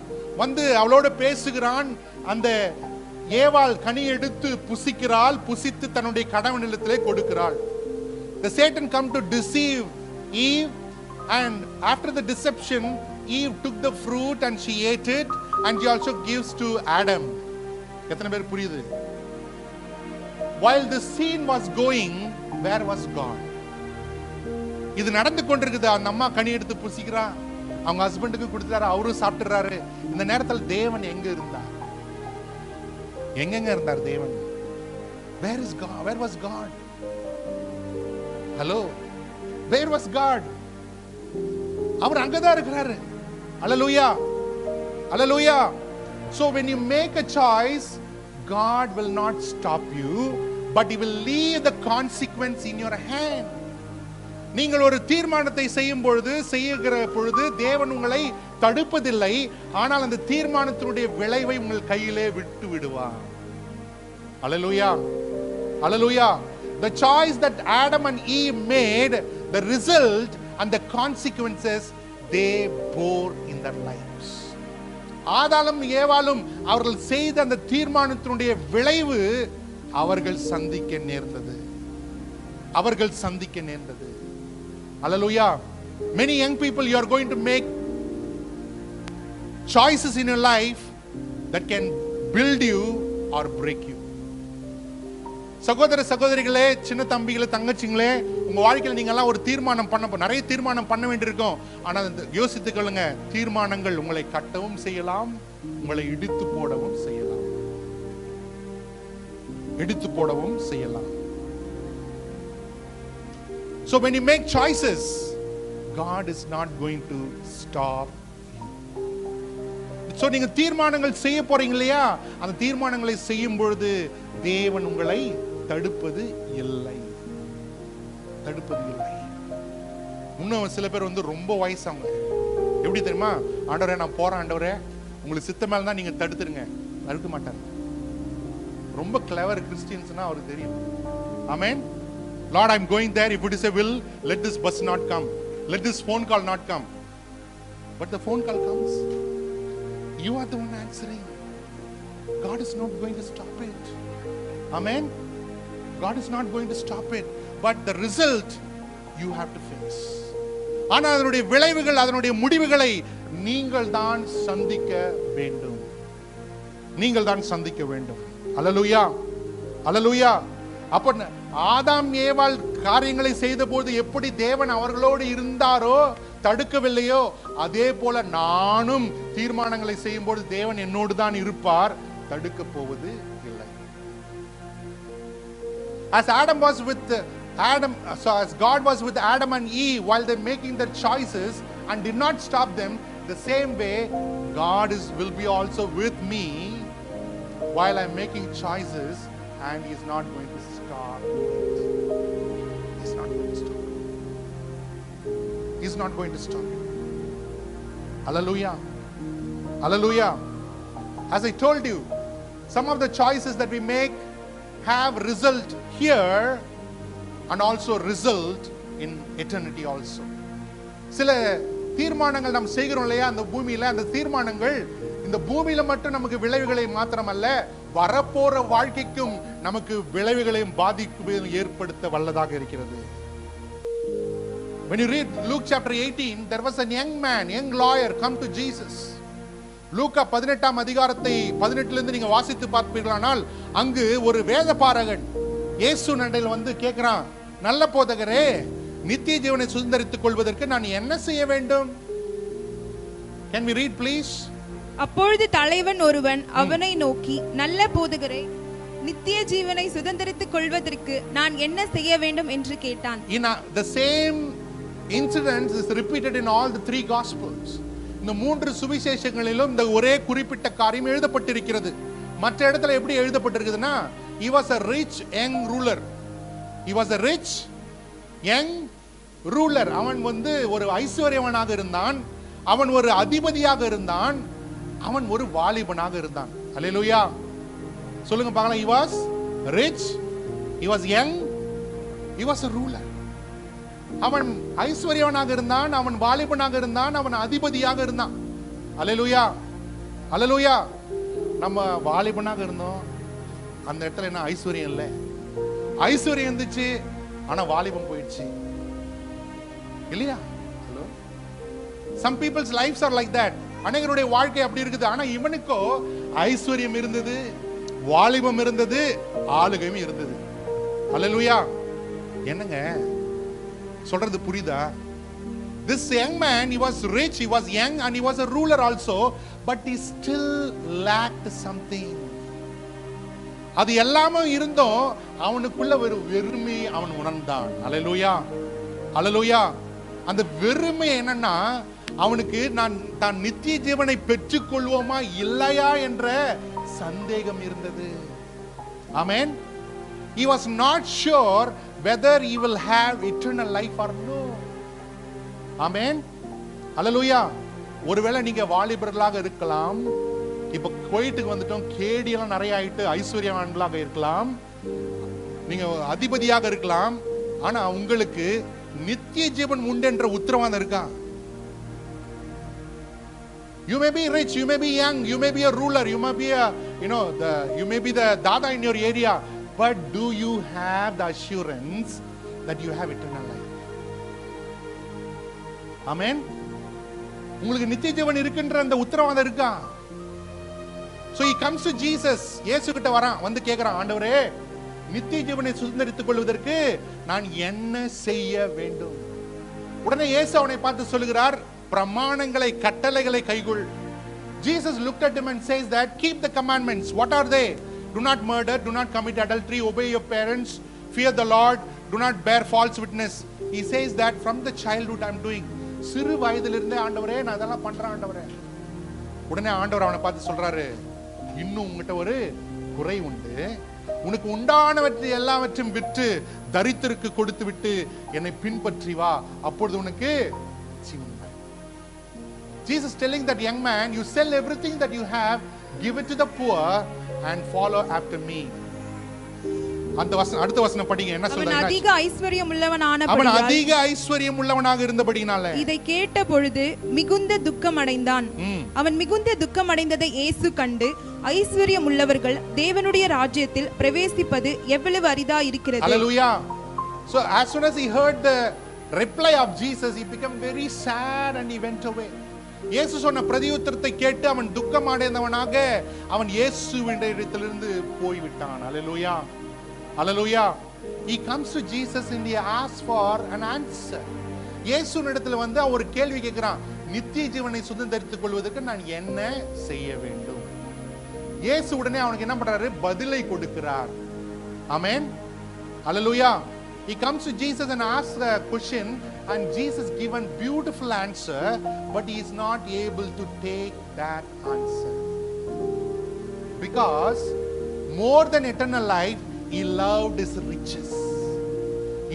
வந்து அவளோட பேசுகிறான். அந்த ஏவாள் கனி எடுத்து புசிக்கிறாள், புசித்து தன்னுடைய கணவனிடத்திலே கொடுக்கிறாள். The Satan come to deceive Eve, and after the deception Eve took the fruit and she ate it, and she also gives to Adam. எத்தனை பேர் புரியுது? While the scene was going, where was God? இது நடந்து கொண்டிருக்குது. அந்த அம்மா கனி எடுத்து புசிக்கிறா, அவங்க ஹஸ்பண்டுக்கு கொடுத்தாரு, அவரும் சாப்பிட்டுறாரு. இந்த நேரத்தில் தேவன் எங்க இருந்தார்? எங்கெங்க இருந்தார் தேவன்? Where is God? Where was God? Hello? Where was God? அவர் அங்கதான் இருக்கிறாரு. Hallelujah. Hallelujah. So when you make a choice, God will not stop you, but he will leave the consequence in your hand. நீங்கள் ஒரு தீர்மானத்தை செய்யும் பொழுது, செய்கிற பொழுது தேவன் உங்களை தடுப்பதில்லை, ஆனால் அந்த தீர்மானத்தினுடைய விளைவை உங்கள் கையிலே விட்டு விடுவார். Hallelujah. Hallelujah. The choice that Adam and Eve made, the result and the consequences they bore in their lives. ஆதாமும் ஏவாளும் அவர்கள் செய்த அந்த தீர்மானத்தினுடைய விளைவு அவர்கள் சந்திக்க நேர்ந்தது. அவர்கள் சந்திக்க நேர்ந்தது. Hallelujah. Many young people, you are going to make choices in your life that can build you or break you. சகோதர சகோதரிகளே, சின்ன தம்பிகளே, தங்கச்சிங்களே, உங்க வாழ்க்கையில் நீங்க எல்லாம் ஒரு தீர்மானம் நிறைய தீர்மானம் பண்ண வேண்டியிருக்கும். ஆனால் யோசித்துக் கொள்ளுங்க, தீர்மானங்கள் உங்களை கட்டவும் செய்யலாம், உங்களை இடித்து போடவும் செய்யலாம். இடித்து போடவும் செய்யலாம். So when you make choices, God is not going to stop you. So நீங்க தீர்மானங்கள் செய்ய போறீங்க இல்லையா, அந்த தீர்மானங்களை செய்யும் பொழுது தேவன் உங்களை தடுப்பது இல்லை. தடுப்பது இல்லை. இன்னும் சில பேர் வந்து ரொம்ப வயசாங்க, எப்படி தெரியுமா, ஆண்டவரே நான் போறேன், ஆண்டவரே உங்களுக்கு சித்த மேல தான் நீங்க தடுத்துருங்க, தடுக்க மாட்டார். ரொம்ப கிளவர் கிறிஸ்டியன்ஸ்னா அவருக்கு தெரியும். ஆமென். Lord, I'm going there. If it is a will, let this bus not come. Let this phone call not come. But the phone call comes. You are the one answering. God is not going to stop it. Amen. God is not going to stop it. But the result you have to face. ஆனால் அதனுடைய விளைவுகள், அதனுடைய முடிவுகளை நீங்கள் தான் சந்திக்க வேண்டும். நீங்கள் தான் சந்திக்க வேண்டும். அல்லேலூயா. அல்லேலூயா. அப்ப ஆதாம் ஏவாள் காரியங்களை செய்த போது எப்படி தேவன் அவர்களோடு இருந்தாரோ, தடுக்கவில்லையோ, அதே போல நானும் தீர்மானங்களை செய்யும் போது தேவன் என்னோடு தான் இருப்பார், தடுக்க போவது இல்லை. As God was with Adam and Eve while they making their choices and did not stop them, the same way God will be also with me while I'm making choices, and he is not going to stop it. He's not going to stop it. He's not going to stop it. Hallelujah. Hallelujah. As I told you, some of the choices that we make have result here and also result in eternity also. சில தீர்மானங்கள் நாம் செய்கிறோம் இல்லையா அந்த பூமியில, அந்த தீர்மானங்கள் இந்த பூமியில மட்டும் நமக்கு விளைவுகளை மாத்திரமல்ல, வரப்போற வாழ்க்கைக்கும் நமக்கு விளைவுகளையும் பாதிப்புகளையும் ஏற்படுத்த வல்லதாக இருக்கிறது. When you read Luke chapter 18, there was a young lawyer come to Jesus. லூக்கா 18ஆம் அதிகாரத்தை 18லிருந்து நீங்க வாசித்து பார்ப்பீர்களானால், அங்கு ஒரு வேதபாரகன் இயேசு நடையில் வந்து கேட்கிறான், நல்ல போதகரே, நித்திய ஜீவனை சுதந்தரித்துக் கொள்வதற்கு நான் என்ன செய்ய வேண்டும்? Can we read please? அப்பொழுது தலைவன் ஒருவன் அவனை நோக்கி, நல்ல போதகரே, நித்திய ஜீவனை சுதந்தரித்துக் கொள்வதற்கு நான் என்ன செய்ய வேண்டும் என்று கேட்டான். The same incident is repeated in all the three gospels. இந்த மூன்று சுவிசேஷங்களிலும் இந்த ஒரே குறிப்பிட்ட காரியம் எழுதப்பட்டிருக்கிறது. மற்ற இடத்துல எப்படி எழுதப்பட்டிருக்குதுன்னா, he was a rich young ruler. He was a rich young ruler. அவன் ஒரு ஐஸ்வர்யவனாக இருந்தான், அவன் ஒரு அதிபதியாக இருந்தான், அவன் ஒரு வாலிபனாக இருந்தான். அல்லேலூயா சொல்லுங்க பார்க்கலாம். He was rich, he was young, he was a ruler. அவன் ஐஸ்வர்யவனாக இருந்தான், அவன் வாலிபனாக இருந்தான், அவன் அதிபதியாக இருந்தான். அல்லேலூயா அல்லேலூயா. நம்ம வாலிபனாக இருந்தோம், அந்த இடத்துல என்ன ஐஸ்வர்யம் இல்லை. ஐஸ்வர்யம் இருந்துச்சு, ஆனா வாலிபம் போயிடுச்சு இல்லையா? Hello, some people's lives are like that. அநேகருடைய வாழ்க்கை அப்படி இருக்குது. ஆனா இவனுக்கோ ஐஸ்வர்யம் இருந்தது, வாலிபம் இருந்தது, ஆளுகையும் இருந்தது. அல்லேலூயா. என்னங்க சொல்றது புரியுதா? This young man, he was rich, he was young, and he was a ruler also, but he still lacked something. அது எல்லாமே இருந்தும் அவனுக்குள்ள ஒரு வெறுமை அவன் உணர்ந்தான். அல்லேலூயா அல்லேலூயா. அந்த வெறுமை என்னன்னா, அவனுக்கு தான் நித்திய ஜீவனை பெற்றுக் கொள்வோமா இல்லையா என்ற சந்தேகம் இருந்தது. ஆமென். He was not sure whether he will have eternal life or no. ஆமென். அல்லேலூயா. ஒருவேளை நீங்க வாலிபர்களாக இருக்கலாம், இப்ப கோயிட்டுக்கு வந்துட்டோம், கேடி எல்லாம் நிறைய ஆயிட்டு ஐஸ்வர்யவான்களாக இருக்கலாம், நீங்க அதிபதியாக இருக்கலாம், ஆனா உங்களுக்கு நித்திய ஜீவன் உண்டு என்ற உத்தரவாதம் இருக்கா? You may be rich, you may be young, you may be a ruler, you may be you may be the dada in your area, but do you have the assurance that you have eternal life? Amen. உங்களுக்கு நித்திய ஜீவன் இருக்குன்ற அந்த உத்தரவாதம் இருக்கா? So he comes to Jesus. இயேசு கிட்ட வரான், வந்து கேக்குறான், ஆண்டவரே, நித்திய ஜீவனை சுதந்தரித்துக் கொள்வதற்கு நான் என்ன செய்ய வேண்டும்? உடனே இயேசு அவனை பார்த்து சொல்லுகிறார், பிரமாணங்களை கட்டளைகளை கைக்கொள். Jesus looked at him and says that keep the commandments. What are they? Do not murder, do not commit adultery, obey your parents, fear the Lord, do not bear false witness. He says that from the childhood I am doing. சிறு வயதிலிருந்தே ஆண்டவரே நான் அதெல்லாம் பண்றேன் ஆண்டவரே. உடனே ஆண்டவர் அவனை பார்த்து சொல்றாரு, இன்னும் உங்ககிட்ட ஒரு குறை உண்டு. உனக்கு உண்டானவற்றை எல்லாவற்றையும் விற்று தரித்திற்கு கொடுத்து விட்டு என்னை பின்பற்றி வா, அப்பொழுது உனக்கு ஜீவன். Jesus telling that young man, you sell everything that you have, give it to the poor and follow after me. அந்த வசனம், அடுத்த வசனம் படிங்க. என்ன சொல்றாரு? அவன் அதிக ஐஸ்வர்யம் உள்ளவனானபடியால், அவன் அதிக ஐஸ்வர்யம் உள்ளவனாக இருந்தபடியினால இதை கேட்ட பொழுது மிகுந்த துக்கம் அடைந்தான். அவன் மிகுந்த துக்கம் அடைந்ததை இயேசு கண்டு, ஐஸ்வர்யம் உள்ளவர்கள் தேவனுடைய ராஜ்யத்தில் பிரவேசிப்பது எவ்வளவு அரிதா இருக்கிறது. Hallelujah. So as soon as he heard the reply of Jesus, he became very sad and he went away. இயேசு சொன்ன பிரதியுத்தரத்தை கேட்டு அவன் துக்கம் அடைந்தவனாக அவன் இயேசுவின் இடத்திலிருந்து போய்விட்டான். Hallelujah. Hallelujah. He comes to Jesus and he asks for an answer. இயேசுவின் இடத்துல வந்து அவன் ஒரு கேள்வி கேட்கிறான், நித்திய ஜீவனை சுதந்தரித்துக் கொள்வதற்கு நான் என்ன செய்ய வேண்டும்? இயேசு உடனே அவனுக்கு என்ன பண்றாரு? பதிலை கொடுக்கிறார். ஆமென். Hallelujah. He comes to Jesus and asks a question, and Jesus given beautiful answer, but he is not able to take that answer, because more than eternal life he loved his riches.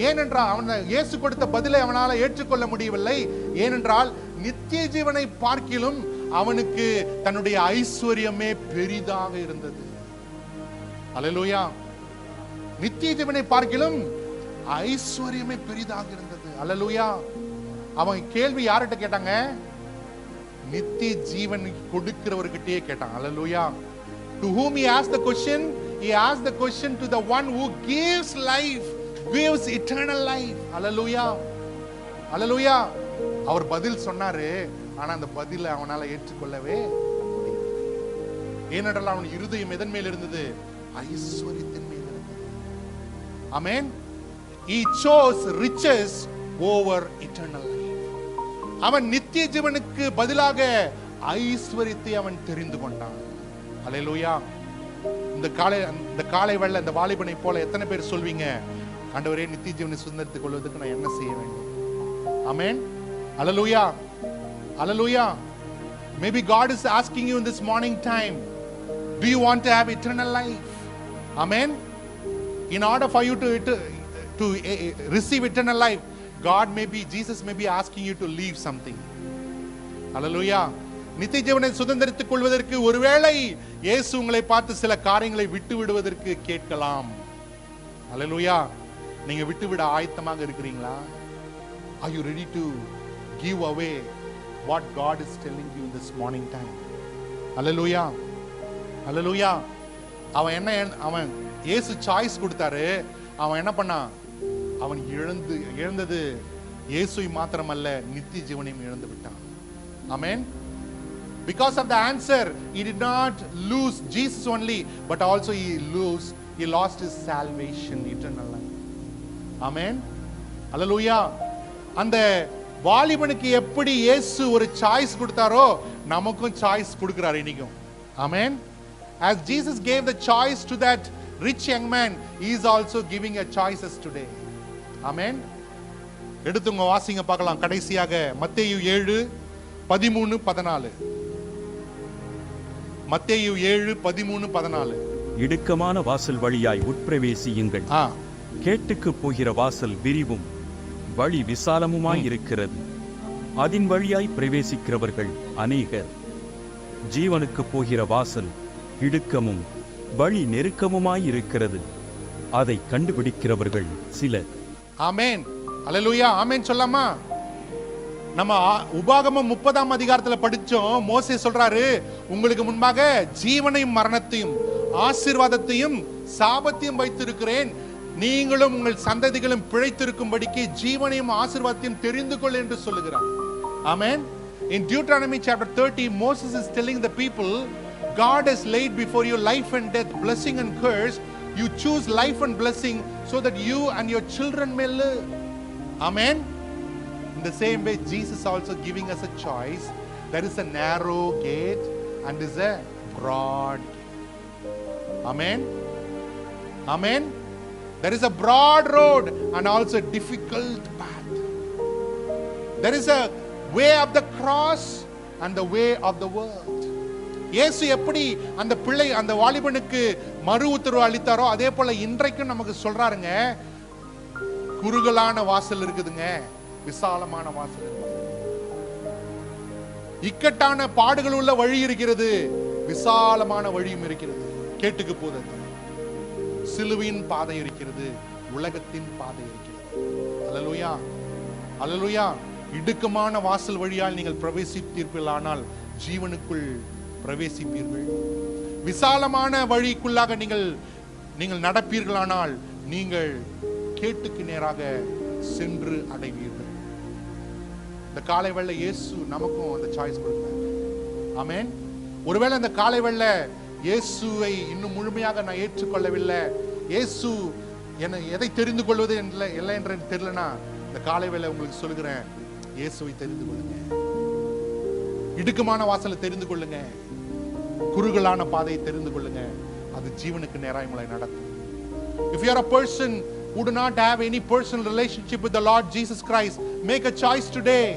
ஏனென்றால் அவன் இயேசு கொடுத்த பதிலை அவனால் ஏற்றுக்கொள்ள முடியவில்லை. ஏனென்றால் நித்திய ஜீவனை பார்க்கிலும் அவனுக்கு தன்னுடைய ஐஸ்வர்யமே பெரிதாக இருந்தது. அல்லேலூயா. நித்திய ஜீவனை பார்க்கிலும் ஐஸ்வர்யமே பெரிதாக இருந்தது. அல்லேலூயா. அவன் கேள்வி யார்கிட்ட கேட்டாங்க? நித்திய ஜீவன் கொடுக்கிறவர்கிட்டயே கேட்டான். அல்லேலூயா. To whom he asked the question? He asked the question to the one who gives life, gives eternal life. Hallelujah. Hallelujah. அவர் பதில் சொன்னாரு, ஆனா அந்த பதிலை அவனால ஏற்றுக்கொள்ளவே முடியல. ஏனென்றால் அவன் இருதயம் எதன் மேல் இருந்தது? ஐஸ்வர்யத்தின் மேல் இருந்தது. ஆமென். He chose riches over eternal life. அவன் நித்திய ஜீவனுக்கு பதிலாக ஐஸ்வரியத்தை அவன் தெரிந்து கொண்டான். அல்லேலூயா. இந்த காலை வேளை இந்த வாலிபனை போல எத்தனை பேர் சொல்வீங்க, ஆண்டவரே நித்திய ஜீவனை சுதந்திரத்துக் கொள்வதற்கு நான் என்ன செய்ய வேண்டும்? ஆமென். அல்லேலூயா. அல்லேலூயா. Maybe God is asking you in this morning time, do you want to have eternal life? Amen. In order for you to receive eternal life, Jesus may be asking you to leave something. Hallelujah. நித்திய ஜீவனை சுதந்திரத்துக் கொள்வதற்கு ஒருவேளை இயேசு உங்களை பார்த்து சில காரியங்களை விட்டு விடுவதற்கு கேட்கலாம். Hallelujah. நீங்க விட்டு விட ஆயத்தமாக இருக்கிறீங்களா? Are you ready to give away what God is telling you in this morning time? Hallelujah. Hallelujah. அவன் இயேசு சாய்ஸ் கொடுத்தாரு. அவன் என்ன பண்ணான்? அவன் இழந்தது இயேசுவை மாத்திரமல்ல, நித்திய ஜீவனையும் இழந்து விட்டான். Amen. Because of the answer, he did not lose Jesus only, but also he lost his salvation, eternal life. Amen. Hallelujah. அந்த வாலிபனுக்கு எப்படி இயேசு ஒரு சாய்ஸ் கொடுத்தாரோ நமக்கும் சாய்ஸ் கொடுக்கிறார் இன்னைக்கும். Amen. As Jesus gave the choice to that rich young man, he is also giving a choices today. Amen. எடுத்துங்க வாசிங்க பார்க்கலாம். கடைசியாக மத்தேயு 7:13-14. மத்தேயு 7:13-14. இடுக்கமான வாசல் வழியாய் உட்பிரவேசியுங்கள். கேட்டுக்கு போகிற வாசல் விரிவும் வழி விசாலமுமாய் இருக்கிறது, அதன் வழியாய் பிரவேசிக்கிறவர்கள் அநேகர். ஜீவனுக்கு போகிற வாசல் இடுக்கமும் வழி நெருக்கமுமாய் இருக்கிறது, அதை கண்டுபிடிக்கிறவர்கள் சிலர். ஆமென். அல்லேலூயா. ஆமென் சொல்லாமா? நம்ம உபாகமம் 30ஆம் அதிகாரத்துல படிச்சோம். மோசே சொல்றாரு, உங்களுக்கு முன்பாக ஜீவனையும் மரணத்தையும் ஆசீர்வாதத்தையும் சாபத்தையும் வைத்திருக்கிறேன், நீங்களும் உங்கள் சந்ததிகளும் பிழைத்திருக்கும்படிக்கு ஜீவனையும் ஆசீர்வாதத்தையும் தெரிந்து கொள் என்று சொல்லுகிறார். ஆமென். In Deuteronomy chapter 30, Moses is telling the people, God has laid before you life and death, blessing and curse. You choose life and blessing so that you and your children may live. Amen. In the same way, Jesus also giving us a choice. There is a narrow gate and is a broad gate. Amen. Amen. There is a broad road and also a difficult path. There is a way of the cross and the way of the world. இயேசு எப்படி அந்த வாலிபனுக்கு மறு உத்தரவு அளித்தாரோ அதே போல இன்றைக்கும் நமக்கு சொல்றாருங்க, குறுகலான வாசல் இருக்குதுங்க, விசாலமான வாசல் இருக்குது. இக்கட்டான பாடுகள் உள்ள வழி இருக்கிறது, விசாலமான வழியும் இருக்கிறது. கேட்டுக்கு போதது சிலுவையின் பாதை இருக்கிறது, உலகத்தின் பாதை இருக்கிறது. அல்லேலூயா. அல்லேலூயா. இடுக்கமான வாசல் வழியால் நீங்கள் பிரவேசிப்பீர்களானால் ஜீவனுக்குள் பிரவேசிப்பீர்கள். விசாலமான வழிக்குள்ளாக நீங்கள் நடப்பீர்களானால் நீங்கள் கேட்டுக்கு நேராக சென்று அடைவீர்கள். இந்த காலை வேளை இயேசு நமக்கும் அந்த சாய்ஸ் கொடுக்கிறார். ஆமென். ஒருவேளை அந்த காலை வேளை இயேசுவை இன்னும் முழுமையாக நான் ஏற்றுக்கொள்ளவில்லை, இயேசு என்னை எதை தெரிந்து கொள்வது இல்லை என்று தெரியலனா, இந்த காலை வேளை உங்களுக்கு சொல்லுகிறேன், இயேசுவை தெரிந்து கொள்ளுங்க. இடுக்கமான வாசலை தெரிந்து கொள்ளுங்க, குறுகலான பாதையை தெரிந்து கொள்ளுங்க, அது ஜீவனுக்கு நேராய் உங்களை நடத்தும். If you are a person who do not have any personal relationship with the Lord Jesus Christ, make a choice today.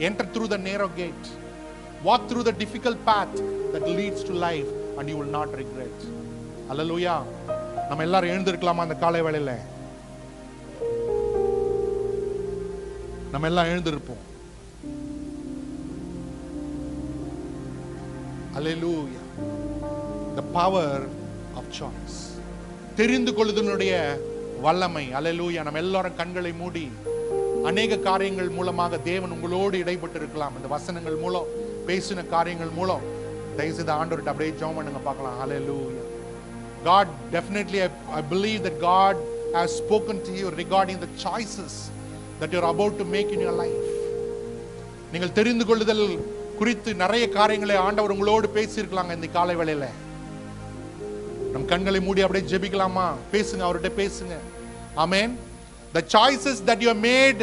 Enter through the narrow gate. Walk through the difficult path that leads to life and you will not regret. Hallelujah. நம்ம எல்லாரும் எழுந்திருக்கலாமா அந்த காலை வேளையில? நம்ம எல்லாம் எழுந்திருப்போம். Hallelujah. The power of choice. தெரிந்து கொள்ளுதலுடைய வல்லமை. Hallelujah. நம்ம எல்லாரும் கண்களை மூடி அநேக காரியங்கள் மூலமாக தேவன் உங்களோடு இடைப்பட்டு இருக்கலாம். இந்த வசனங்கள் மூலம், பேசின காரியங்கள் மூலம் தயவுசெய்து ஆண்டவர்கிட்ட அப்படியே ஜெபம் பண்ணுங்க பார்க்கலாம். Hallelujah. God, definitely I believe that God has spoken to you regarding the choices that you are about to make in your life. நீங்கள் தெரிந்து கொள்ளுதல் குறித்து நிறைய காரியங்களை ஆண்டவர் உங்களோடு பேசியிருக்கலாங்க இந்த காலை வேளையில. நம் கண்களை மூடி அப்படியே ஜெபிக்கலாமா? பேசுங்க, அவர்கிட்ட பேசுங்க. ஆமென். The choices that you have made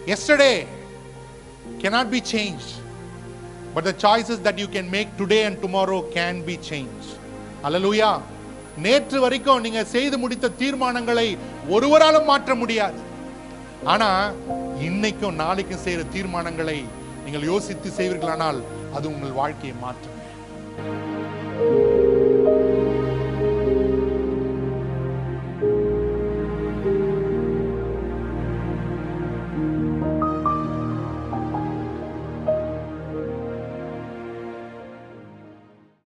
Yesterday cannot be changed, but the choices that you can make today and tomorrow can be changed. Hallelujah. நேற்று வரைக்கும் நீங்க செய்து முடித்த தீர்மானங்களை ஒருவராலும் மாற்ற முடியாது. ஆனா இன்னைக்கும் நாளைக்கும் செய்யற தீர்மானங்களை நீங்கள் யோசித்து செய்வீர்களானால் அது உங்கள் வாழ்க்கையை மாற்றும்.